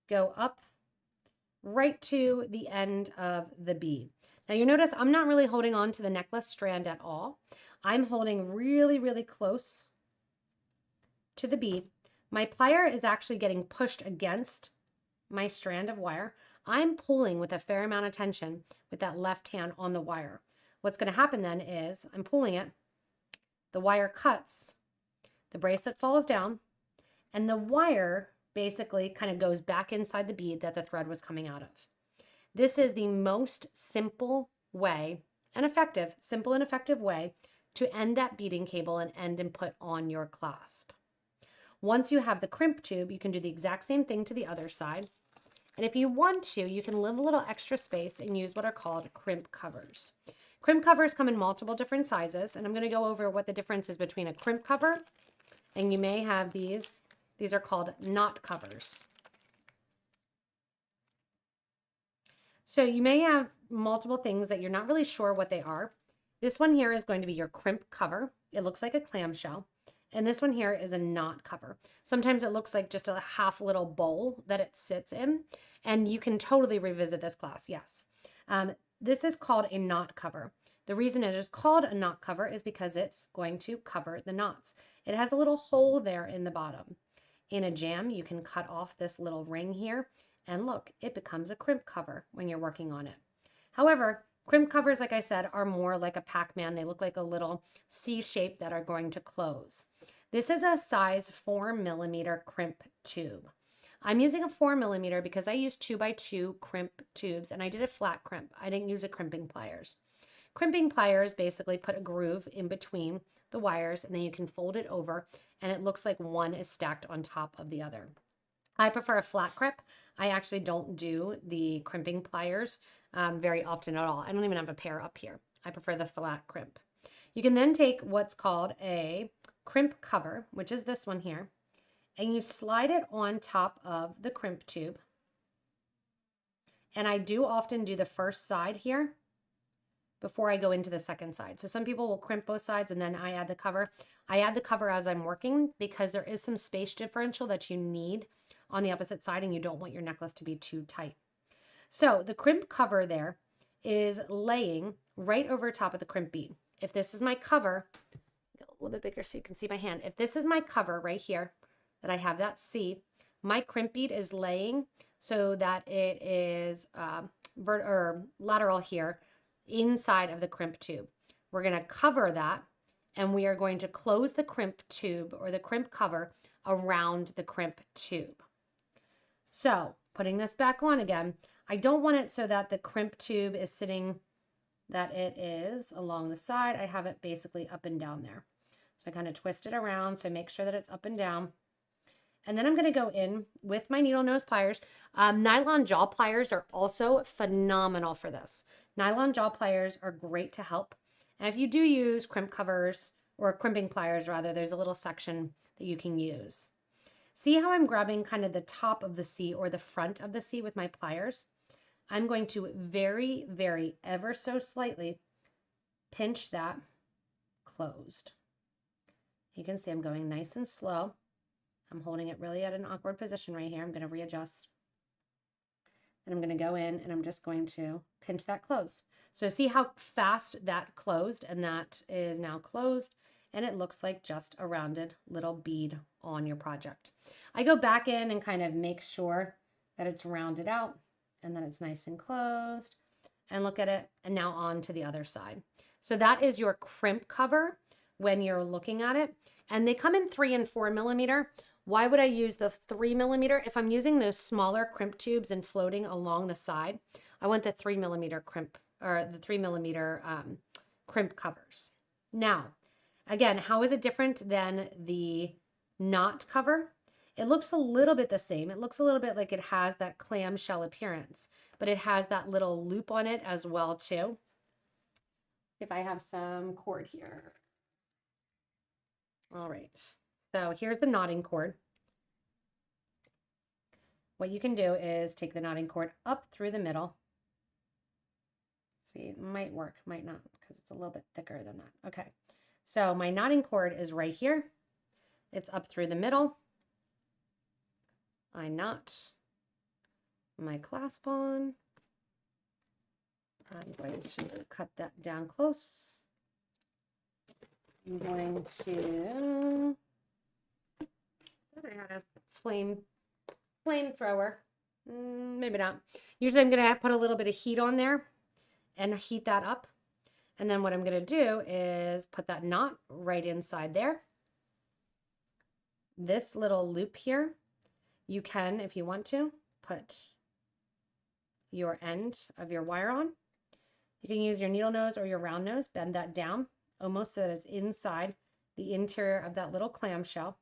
go up right to the end of the bead. Now you notice I'm not really holding on to the necklace strand at all. I'm holding really, really close to the bead. My plier is actually getting pushed against my strand of wire. I'm pulling with a fair amount of tension with that left hand on the wire. What's going to happen then is I'm pulling it, the wire cuts, the bracelet falls down, and the wire basically kind of goes back inside the bead that the thread was coming out of. This is the most simple way and effective, simple and effective way to end that beading cable and end and put on your clasp. Once you have the crimp tube, you can do the exact same thing to the other side. And if you want to, you can leave a little extra space and use what are called crimp covers. Crimp covers come in multiple different sizes, and I'm going to go over what the difference is between a crimp cover, and you may have these. These are called knot covers. So you may have multiple things that you're not really sure what they are. This one here is going to be your crimp cover. It looks like a clamshell. And this one here is a knot cover. Sometimes it looks like just a half little bowl that it sits in. And you can totally revisit this class, yes. This is called a knot cover. The reason it is called a knot cover is because it's going to cover the knots. It has a little hole there in the bottom. In a jam, you can cut off this little ring here, and look, it becomes a crimp cover when you're working on it. However, crimp covers, like I said, are more like a Pac-Man. They look like a little C shape that are going to close. This is a size 4mm crimp tube. I'm using a 4mm because I use 2x2 crimp tubes, and I did a flat crimp. I didn't use a crimping pliers. Crimping pliers basically put a groove in between the wires, and then you can fold it over, and it looks like one is stacked on top of the other. I prefer a flat crimp. I actually don't do the crimping pliers very often at all. I don't even have a pair up here. I prefer the flat crimp. You can then take what's called a crimp cover, which is this one here, and you slide it on top of the crimp tube. And I do often do the first side here before I go into the second side. So some people will crimp both sides and then I add the cover. I add the cover as I'm working because there is some space differential that you need on the opposite side, and you don't want your necklace to be too tight. So the crimp cover there is laying right over top of the crimp bead. If this is my cover, get a little bit bigger so you can see my hand. If this is my cover right here that I have that C, my crimp bead is laying so that it is lateral here inside of the crimp tube. We're going to cover that, and we are going to close the crimp tube or the crimp cover around the crimp tube. So putting this back on again, I don't want it so that the crimp tube is sitting, that it is along the side. I have it basically up and down there. So I kind of twist it around, so make sure that it's up and down. And then I'm going to go in with my needle nose pliers. Nylon jaw pliers are also phenomenal for this. Nylon jaw pliers are great to help. And if you do use crimp covers, or crimping pliers rather, there's a little section that you can use. See how I'm grabbing kind of the top of the C or the front of the C with my pliers? I'm going to very, very ever so slightly pinch that closed. You can see I'm going nice and slow. I'm holding it really at an awkward position right here. I'm going to readjust. And I'm going to go in and I'm just going to pinch that closed. So see how fast that closed, and that is now closed, and it looks like just a rounded little bead on your project. I go back in and kind of make sure that it's rounded out and that it's nice and closed, and look at it, and now on to the other side. So that is your crimp cover when you're looking at it, and they come in 3 and 4 millimeter. Why would I use the 3 millimeter? If I'm using those smaller crimp tubes and floating along the side, I want the 3 millimeter crimp, or the 3 millimeter crimp covers. Now, again, how is it different than the knot cover? It looks a little bit the same. It looks a little bit like it has that clamshell appearance, but it has that little loop on it as well too. If I have some cord here. All right. So here's the knotting cord. What you can do is take the knotting cord up through the middle. See, it might work, might not, because it's a little bit thicker than that. Okay, so my knotting cord is right here. It's up through the middle. I knot my clasp on. I'm going to cut that down close. I'm going to, I had a flamethrower. Maybe not. Usually I'm going to put a little bit of heat on there and heat that up. And then what I'm going to do is put that knot right inside there. This little loop here, you can, if you want to, put your end of your wire on. You can use your needle nose or your round nose, bend that down almost so that it's inside the interior of that little clamshell.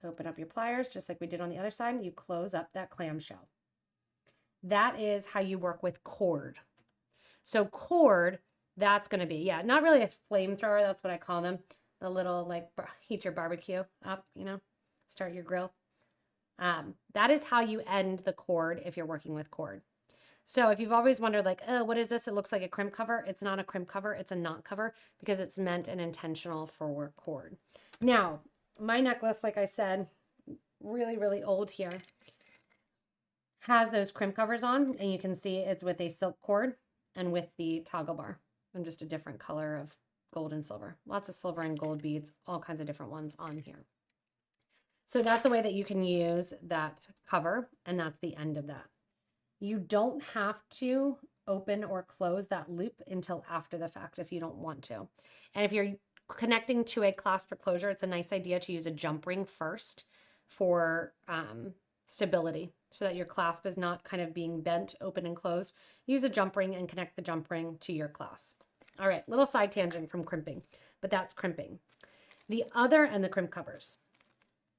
Open up your pliers just like we did on the other side, and you close up that clamshell. That is how you work with cord. So cord, that's going to be, yeah, not really a flamethrower. That's what I call them. The little, like, heat your barbecue up, you know, start your grill. That is how you end the cord if you're working with cord. So if you've always wondered, like, oh, what is this? It looks like a crimp cover. It's not a crimp cover. It's a knot cover because it's meant and intentional for cord. Now, my necklace, like I said, really, really old here, has those crimp covers on, and you can see it's with a silk cord and with the toggle bar and just a different color of gold and silver. Lots of silver and gold beads, all kinds of different ones on here. So that's a way that you can use that cover, and that's the end of that. You don't have to open or close that loop until after the fact if you don't want to. And if you're connecting to a clasp or closure, it's a nice idea to use a jump ring first for stability so that your clasp is not kind of being bent open and closed. Use a jump ring and connect the jump ring to your clasp. All right, little side tangent from crimping, but that's crimping. The other, and the crimp covers.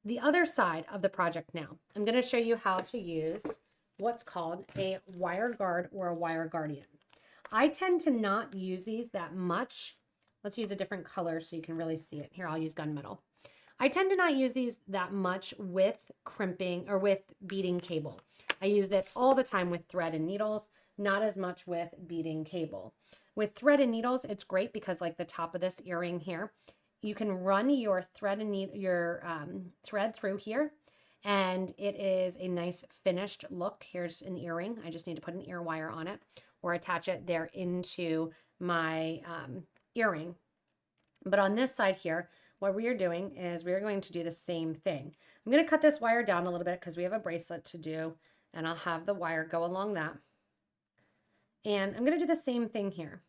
The other side of the project now, I'm going to show you how to use what's called a wire guard or a wire guardian. I tend to not use these that much. Let's use a different color so you can really see it. Here, I'll use gunmetal. I tend to not use these that much with crimping or with beading cable. I use that all the time with thread and needles, not as much with beading cable. With thread and needles, it's great because like the top of this earring here, you can run your thread and thread through here, and it is a nice finished look. Here's an earring. I just need to put an ear wire on it or attach it there into my earring. But on this side here, what we are doing is we're going to do the same thing. I'm going to cut this wire down a little bit because we have a bracelet to do, and I'll have the wire go along that. And I'm going to do the same thing here.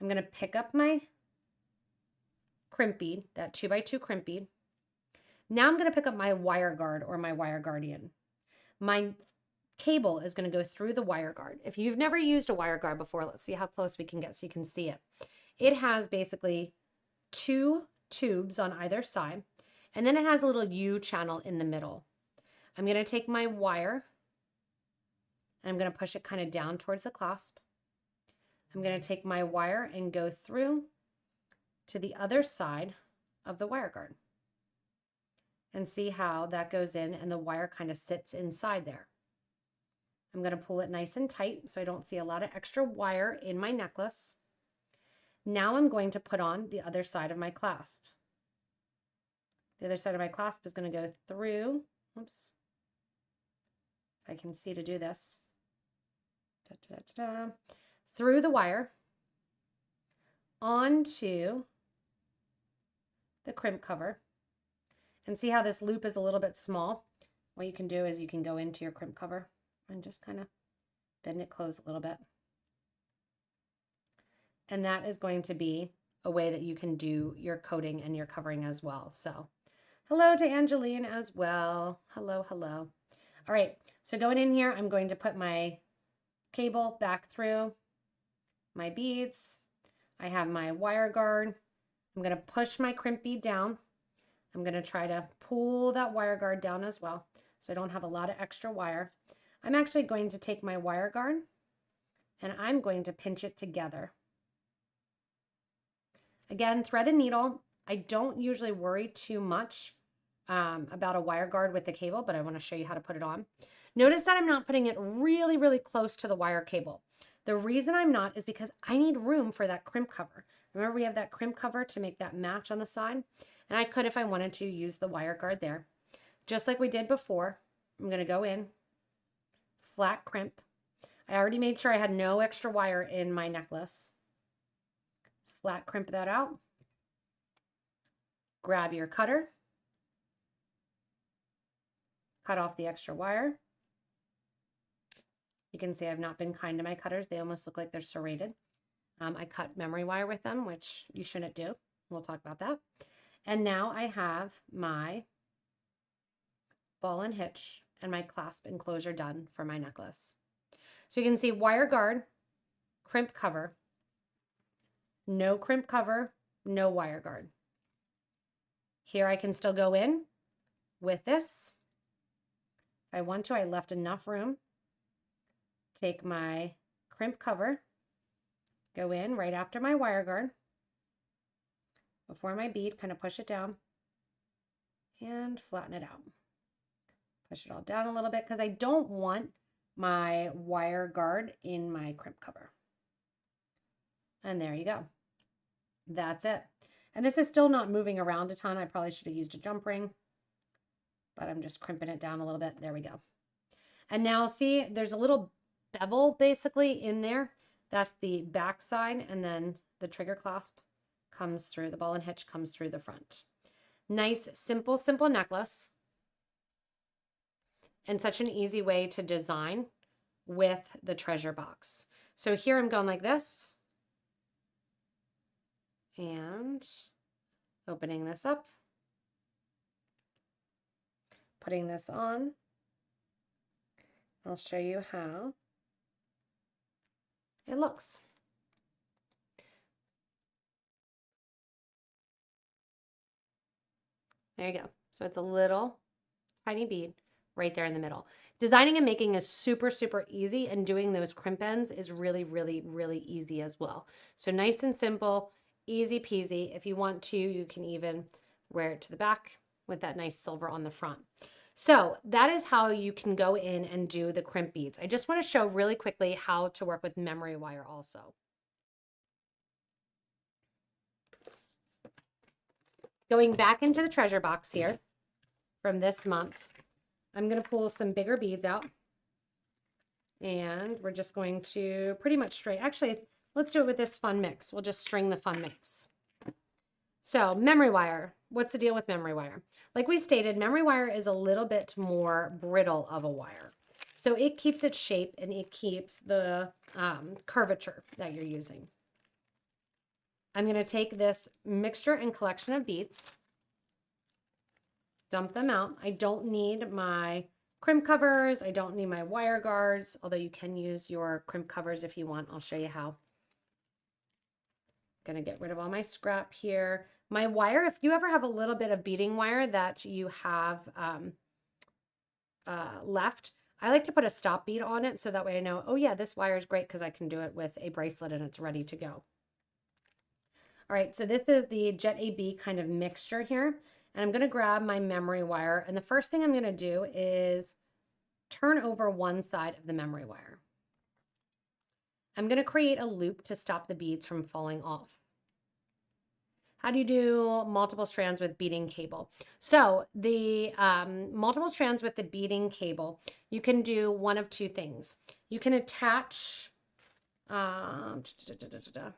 I'm going to pick up my crimp bead, that 2x2 crimp bead. Now I'm going to pick up my wire guard or my wire guardian. My cable is going to go through the wire guard. If you've never used a wire guard before, let's see how close we can get so you can see it. It has basically 2 tubes on either side, and then it has a little U channel in the middle. I'm going to take my wire and I'm going to push it kind of down towards the clasp. I'm going to take my wire and go through to the other side of the wire guard. and see how that goes in and the wire kind of sits inside there. I'm going to pull it nice and tight so I don't see a lot of extra wire in my necklace. Now I'm going to put on the other side of my clasp. The other side of my clasp is going to go through, oops, if I can see to do this, through the wire onto the crimp cover. And see how this loop is a little bit small? What you can do is you can go into your crimp cover and just kind of bend it close a little bit. And that is going to be a way that you can do your coating and your covering as well. So hello to Angeline as well. Hello, hello. All right, so going in here, I'm going to put my cable back through my beads. I have my wire guard. I'm going to push my crimp bead down. I'm going to try to pull that wire guard down as well so I don't have a lot of extra wire. I'm actually going to take my wire guard and I'm going to pinch it together. Again, thread and needle. I don't usually worry too much about a wire guard with the cable, but I want to show you how to put it on. Notice that I'm not putting it really, really close to the wire cable. The reason I'm not is because I need room for that crimp cover. Remember, we have that crimp cover to make that match on the side. And I could, if I wanted to, use the wire guard there. Just like we did before, I'm going to go in, flat crimp. I already made sure I had no extra wire in my necklace. Flat crimp that out. Grab your cutter. Cut off the extra wire. You can see I've not been kind to my cutters. They almost look like they're serrated. I cut memory wire with them, which you shouldn't do. We'll talk about that. And now I have my ball and hitch and my clasp enclosure done for my necklace. So you can see wire guard, crimp cover, no crimp cover, no wire guard. Here I can still go in with this. If I want to, I left enough room. Take my crimp cover, go in right after my wire guard, before my bead, kind of push it down and flatten it out. Push it all down a little bit because I don't want my wire guard in my crimp cover. And there you go. That's it. And this is still not moving around a ton. I probably should have used a jump ring, but I'm just crimping it down a little bit. There we go. And now see, there's a little bevel basically in there. That's the back side, and then the trigger clasp comes through, the ball and hitch comes through the front. Nice, simple, simple necklace. And such an easy way to design with the treasure box. So here I'm going like this. And opening this up. Putting this on. I'll show you how it looks. There you go. So it's a little tiny bead right there in the middle. Designing and making is super, super easy, and doing those crimp ends is really, really, really easy as well. So nice and simple, easy peasy. If you want to, you can even wear it to the back with that nice silver on the front. So that is how you can go in and do the crimp beads. I just want to show really quickly how to work with memory wire also. Going back into the treasure box here from this month, I'm going to pull some bigger beads out. And we're just going to pretty much string. Actually, let's do it with this fun mix. We'll just string the fun mix. So memory wire. What's the deal with memory wire? Like we stated, memory wire is a little bit more brittle of a wire. So it keeps its shape and it keeps the curvature that you're using. I'm going to take this mixture and collection of beads, dump them out. I don't need my crimp covers. I don't need my wire guards, although you can use your crimp covers if you want. I'll show you how. Going to get rid of all my scrap here. My wire, if you ever have a little bit of beading wire that you have left, I like to put a stop bead on it so that way I know, oh yeah, this wire is great because I can do it with a bracelet and it's ready to go. All right, so this is the Jet AB kind of mixture here. And I'm going to grab my memory wire. And the first thing I'm going to do is turn over one side of the memory wire. I'm going to create a loop to stop the beads from falling off. How do you do multiple strands with beading cable? So the multiple strands with the beading cable, you can do one of two things. You can attach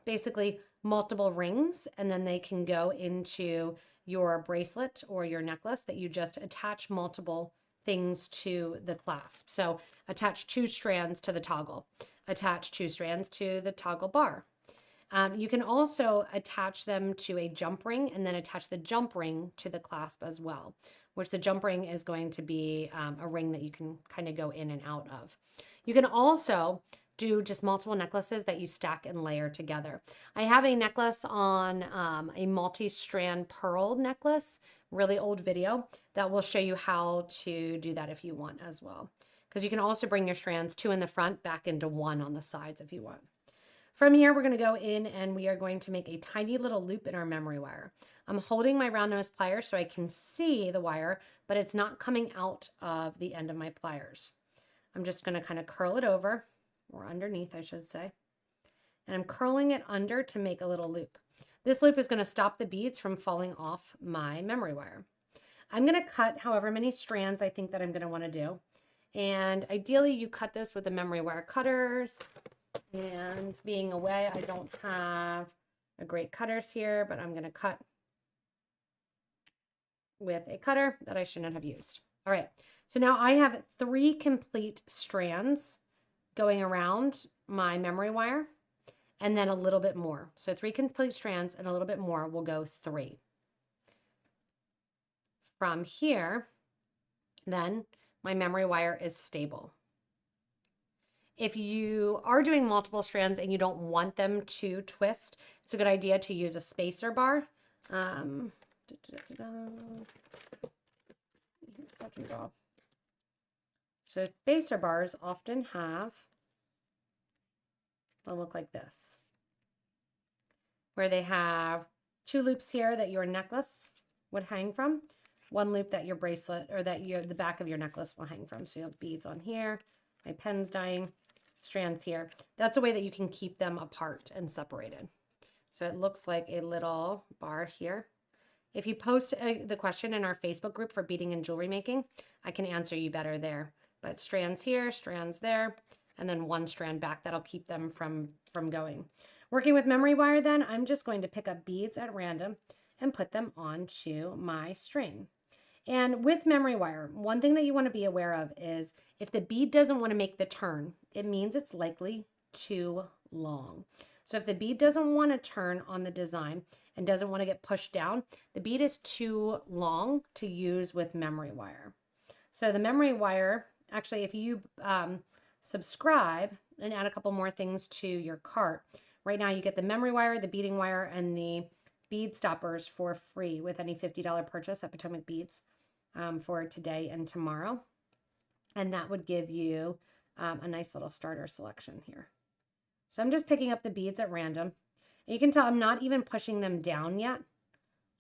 basically multiple rings, and then they can go into your bracelet or your necklace that you just attach multiple things to the clasp. So attach 2 strands to the toggle, attach 2 strands to the toggle bar. You can also attach them to a jump ring and then attach the jump ring to the clasp as well, which the jump ring is going to be a ring that you can kind of go in and out of. You can also do just multiple necklaces that you stack and layer together. I have a necklace on a multi-strand pearl necklace, really old video, that will show you how to do that if you want as well. Because you can also bring your strands 2 in the front back into 1 on the sides if you want. From here, we're going to go in and we are going to make a tiny little loop in our memory wire. I'm holding my round nose pliers so I can see the wire, but it's not coming out of the end of my pliers. I'm just going to kind of curl it over, or underneath, I should say. And I'm curling it under to make a little loop. This loop is going to stop the beads from falling off my memory wire. I'm going to cut however many strands I think that I'm going to want to do. And ideally, you cut this with the memory wire cutters. And being away, I don't have a great cutters here, but I'm going to cut with a cutter that I shouldn't have used. All right, so now I have 3 complete strands going around my memory wire, and then a little bit more. So 3 complete strands and a little bit more will go 3. From here, then my memory wire is stable. If you are doing multiple strands and you don't want them to twist, it's a good idea to use a spacer bar. So spacer bars often they'll look like this, where they have 2 loops here that your necklace would hang from, 1 loop that your bracelet or that the back of your necklace will hang from. So you have beads on here, my pen's dying, strands here. That's a way that you can keep them apart and separated. So it looks like a little bar here. If you post the question in our Facebook group for beading and jewelry making, I can answer you better there. But strands here, strands there, and then 1 strand back that'll keep them from going. Working with memory wire then, I'm just going to pick up beads at random and put them onto my string. And with memory wire, one thing that you want to be aware of is if the bead doesn't want to make the turn, it means it's likely too long. So if the bead doesn't want to turn on the design and doesn't want to get pushed down, the bead is too long to use with memory wire. So the memory wire, actually, if you subscribe and add a couple more things to your cart, right now you get the memory wire, the beading wire, and the bead stoppers for free with any $50 purchase at Potomac Beads for today and tomorrow. And that would give you a nice little starter selection here. So I'm just picking up the beads at random. And you can tell I'm not even pushing them down yet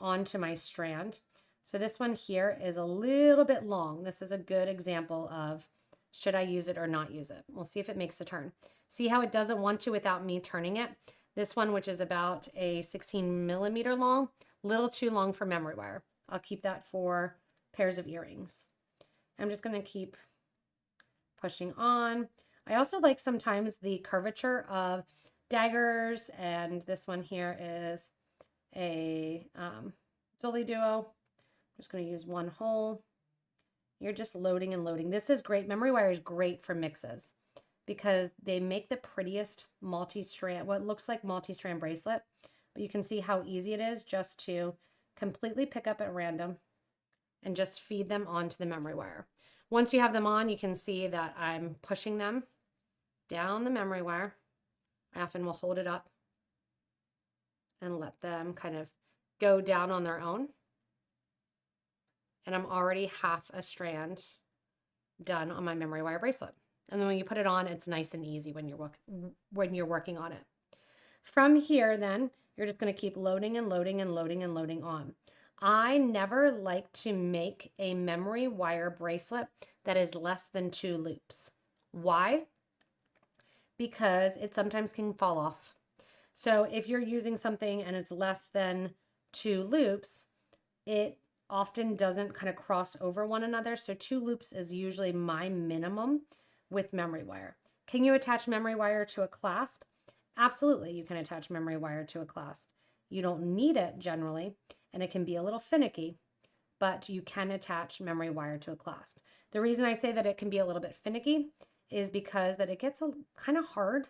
onto my strand. So this one here is a little bit long. This is a good example of should I use it or not use it. We'll see if it makes a turn. See how it doesn't want to without me turning it? This one, which is about a 16 millimeter long, little too long for memory wire. I'll keep that for pairs of earrings. I'm just going to keep pushing on. I also like sometimes the curvature of daggers, and this one here is a Zoli Duo. I'm just going to use 1 hole. You're just loading and loading. This is great. Memory wire is great for mixes because they make the prettiest multi-strand, what looks like multi-strand bracelet, but you can see how easy it is just to completely pick up at random and just feed them onto the memory wire. Once you have them on, you can see that I'm pushing them down the memory wire. I often will hold it up and let them kind of go down on their own. And I'm already half a strand done on my memory wire bracelet. And then when you put it on, it's nice and easy when you're working on it. From here, then, you're just going to keep loading and loading and loading and loading on. I never like to make a memory wire bracelet that is less than 2 loops. Why? Because it sometimes can fall off. So if you're using something and it's less than 2 loops, it often doesn't kind of cross over one another. So 2 loops is usually my minimum with memory wire. Can you attach memory wire to a clasp? Absolutely, you can attach memory wire to a clasp. You don't need it generally, and it can be a little finicky, but you can attach memory wire to a clasp. The reason I say that it can be a little bit finicky is because that it gets kind of hard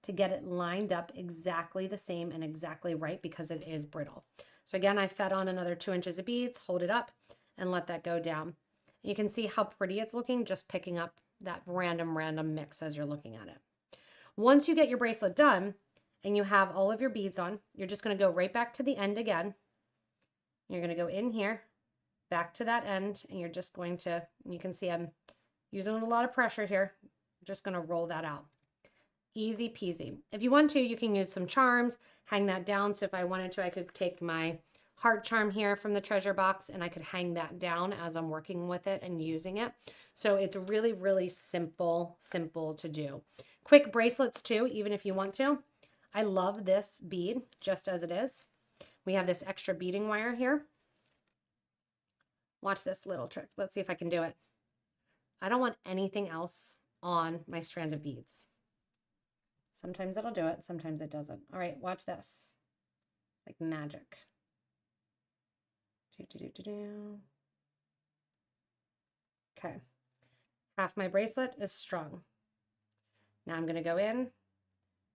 to get it lined up exactly the same and exactly right because it is brittle. So again, I fed on another 2 inches of beads, hold it up, and let that go down. You can see how pretty it's looking just picking up that random mix as you're looking at it. Once you get your bracelet done and you have all of your beads on, you're just going to go right back to the end again. You're going to go in here, back to that end, and you're just going to, you can see I'm using a lot of pressure here. I'm just going to roll that out. Easy peasy. If you want to, you can use some charms, hang that down. So if I wanted to, I could take my heart charm here from the treasure box and I could hang that down as I'm working with it and using it. So it's really, really simple to do. Quick bracelets too, even if you want to. I love this bead just as it is. We have this extra beading wire here. Watch this little trick. Let's see if I can do it. I don't want anything else on my strand of beads. Sometimes it'll do it, sometimes it doesn't. All right, watch this. Like magic. Okay. Half my bracelet is strung. Now I'm going to go in,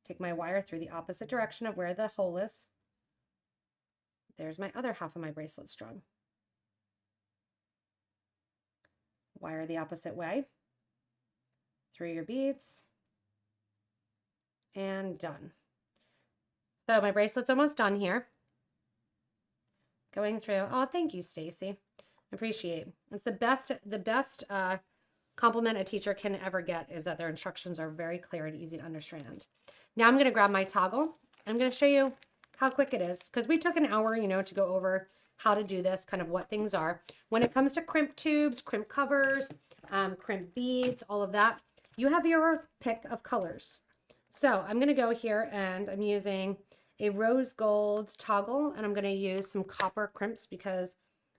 take my wire through the opposite direction of where the hole is. There's my other half of my bracelet strung. Wire the opposite way through your beads. And done. So my bracelet's almost done here. Going through. Oh, thank you, Stacy. Appreciate. It's the best compliment a teacher can ever get is that their instructions are very clear and easy to understand. Now I'm going to grab my toggle. I'm going to show you how quick it is because we took an hour, to go over how to do this, kind of what things are. When it comes to crimp tubes, crimp covers, crimp beads, all of that, you have your pick of colors. So I'm going to go here and I'm using a rose gold toggle and I'm going to use some copper crimps because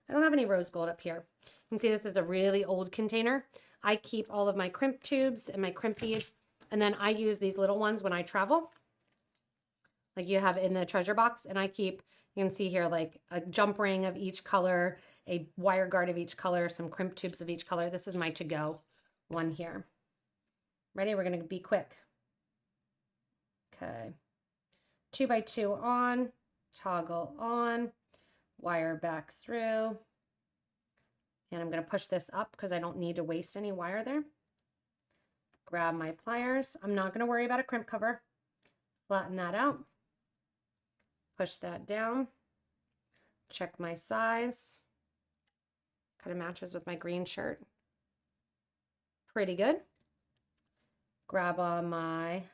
I don't have any rose gold up here. You can see this is a really old container. I keep all of my crimp tubes and my crimp beads, and then I use these little ones when I travel, like you have in the treasure box, and I keep, you can see here, like a jump ring of each color, a wire guard of each color, some crimp tubes of each color. This is my to-go one here. Ready? We're going to be quick. Okay. 2 by 2 on, toggle on, wire back through. And I'm going to push this up because I don't need to waste any wire there. Grab my pliers. I'm not going to worry about a crimp cover. Flatten that out. Push that down. Check my size. Kind of matches with my green shirt. Pretty good. Grab on my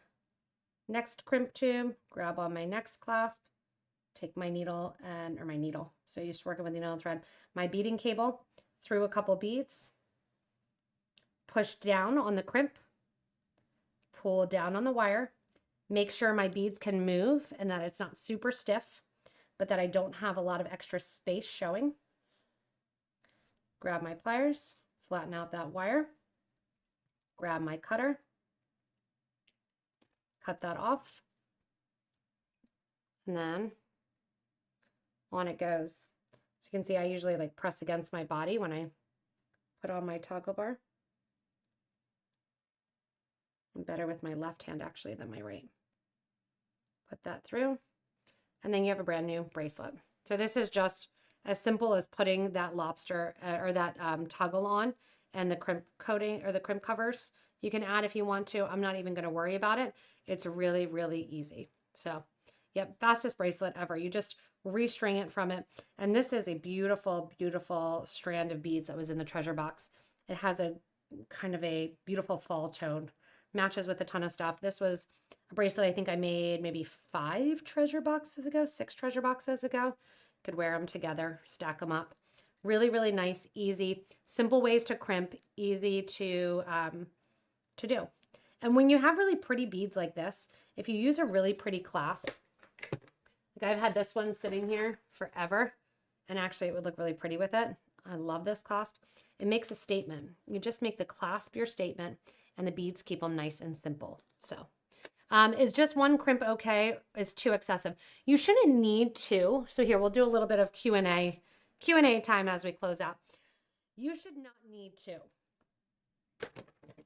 next crimp tube. Grab on my next clasp. Take my needle or my needle. So used to working with the needle and thread. My beading cable. Through a couple beads, push down on the crimp, pull down on the wire, make sure my beads can move and that it's not super stiff, but that I don't have a lot of extra space showing. Grab my pliers, flatten out that wire, grab my cutter, cut that off, and then on it goes. So you can see I usually like press against my body when I put on my toggle bar. I'm better with my left hand actually than my right. Put that through, and then you have a brand new bracelet. So this is just as simple as putting that lobster or that toggle on and the crimp coating or the crimp covers. You can add if you want to. I'm not even going to worry about it. It's really, really easy. So, yep, fastest bracelet ever. You just restring it from it. And this is a beautiful, beautiful strand of beads that was in the treasure box. It has a kind of a beautiful fall tone. Matches with a ton of stuff. This was a bracelet I think I made maybe 6 treasure boxes ago. Could wear them together, stack them up. Really, really nice, easy, simple ways to crimp, easy to do. And when you have really pretty beads like this, if you use a really pretty clasp, like I've had this one sitting here forever, and actually it would look really pretty with it. I love this clasp. It makes a statement. You just make the clasp your statement, and the beads keep them nice and simple. So is just one crimp okay? Is too excessive? You shouldn't need two. So here, we'll do a little bit of Q&A time as we close out. You should not need two.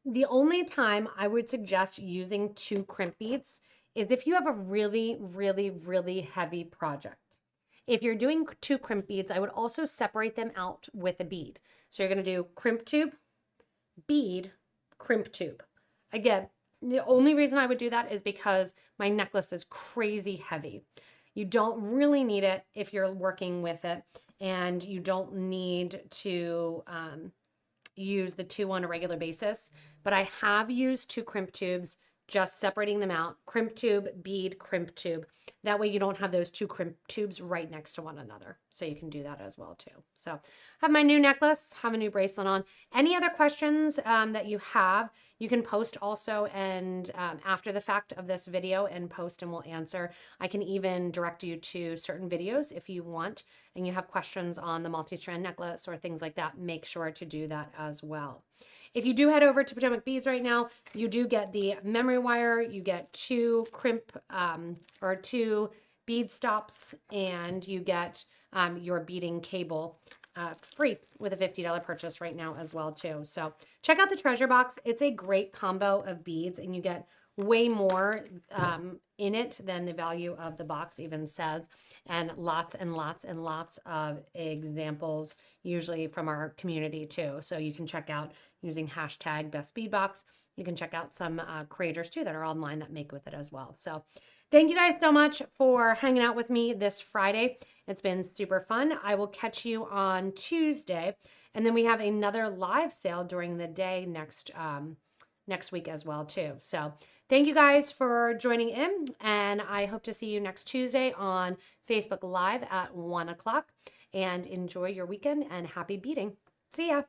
The only time I would suggest using two crimp beads is if you have a really, really, really heavy project. If you're doing two crimp beads, I would also separate them out with a bead. So you're going to do crimp tube, bead, crimp tube. Again, the only reason I would do that is because my necklace is crazy heavy. You don't really need it if you're working with it, and you don't need to use the two on a regular basis. But I have used two crimp tubes, just separating them out, crimp tube, bead, crimp tube. That way you don't have those two crimp tubes right next to one another. So you can do that as well too. So have my new necklace, have a new bracelet on. Any other questions that you have, you can post also, and after the fact of this video, and post and we'll answer. I can even direct you to certain videos if you want, and you have questions on the multi-strand necklace or things like that, make sure to do that as well. If you do head over to Potomac Beads right now, you do get the memory wire, you get two crimp or two bead stops, and you get your beading cable free with a $50 purchase right now as well too. So check out the treasure box. It's a great combo of beads, and you get way more in it than the value of the box even says, and lots and lots and lots of examples, usually from our community too. So you can check out using hashtag #BestBeadBox. You can check out some creators too that are online that make with it as well. So thank you guys so much for hanging out with me this Friday. It's been super fun. I will catch you on Tuesday, and then we have another live sale during the day next week as well too. So thank you guys for joining in, and I hope to see you next Tuesday on Facebook Live at 1 o'clock, and enjoy your weekend and happy beading. See ya.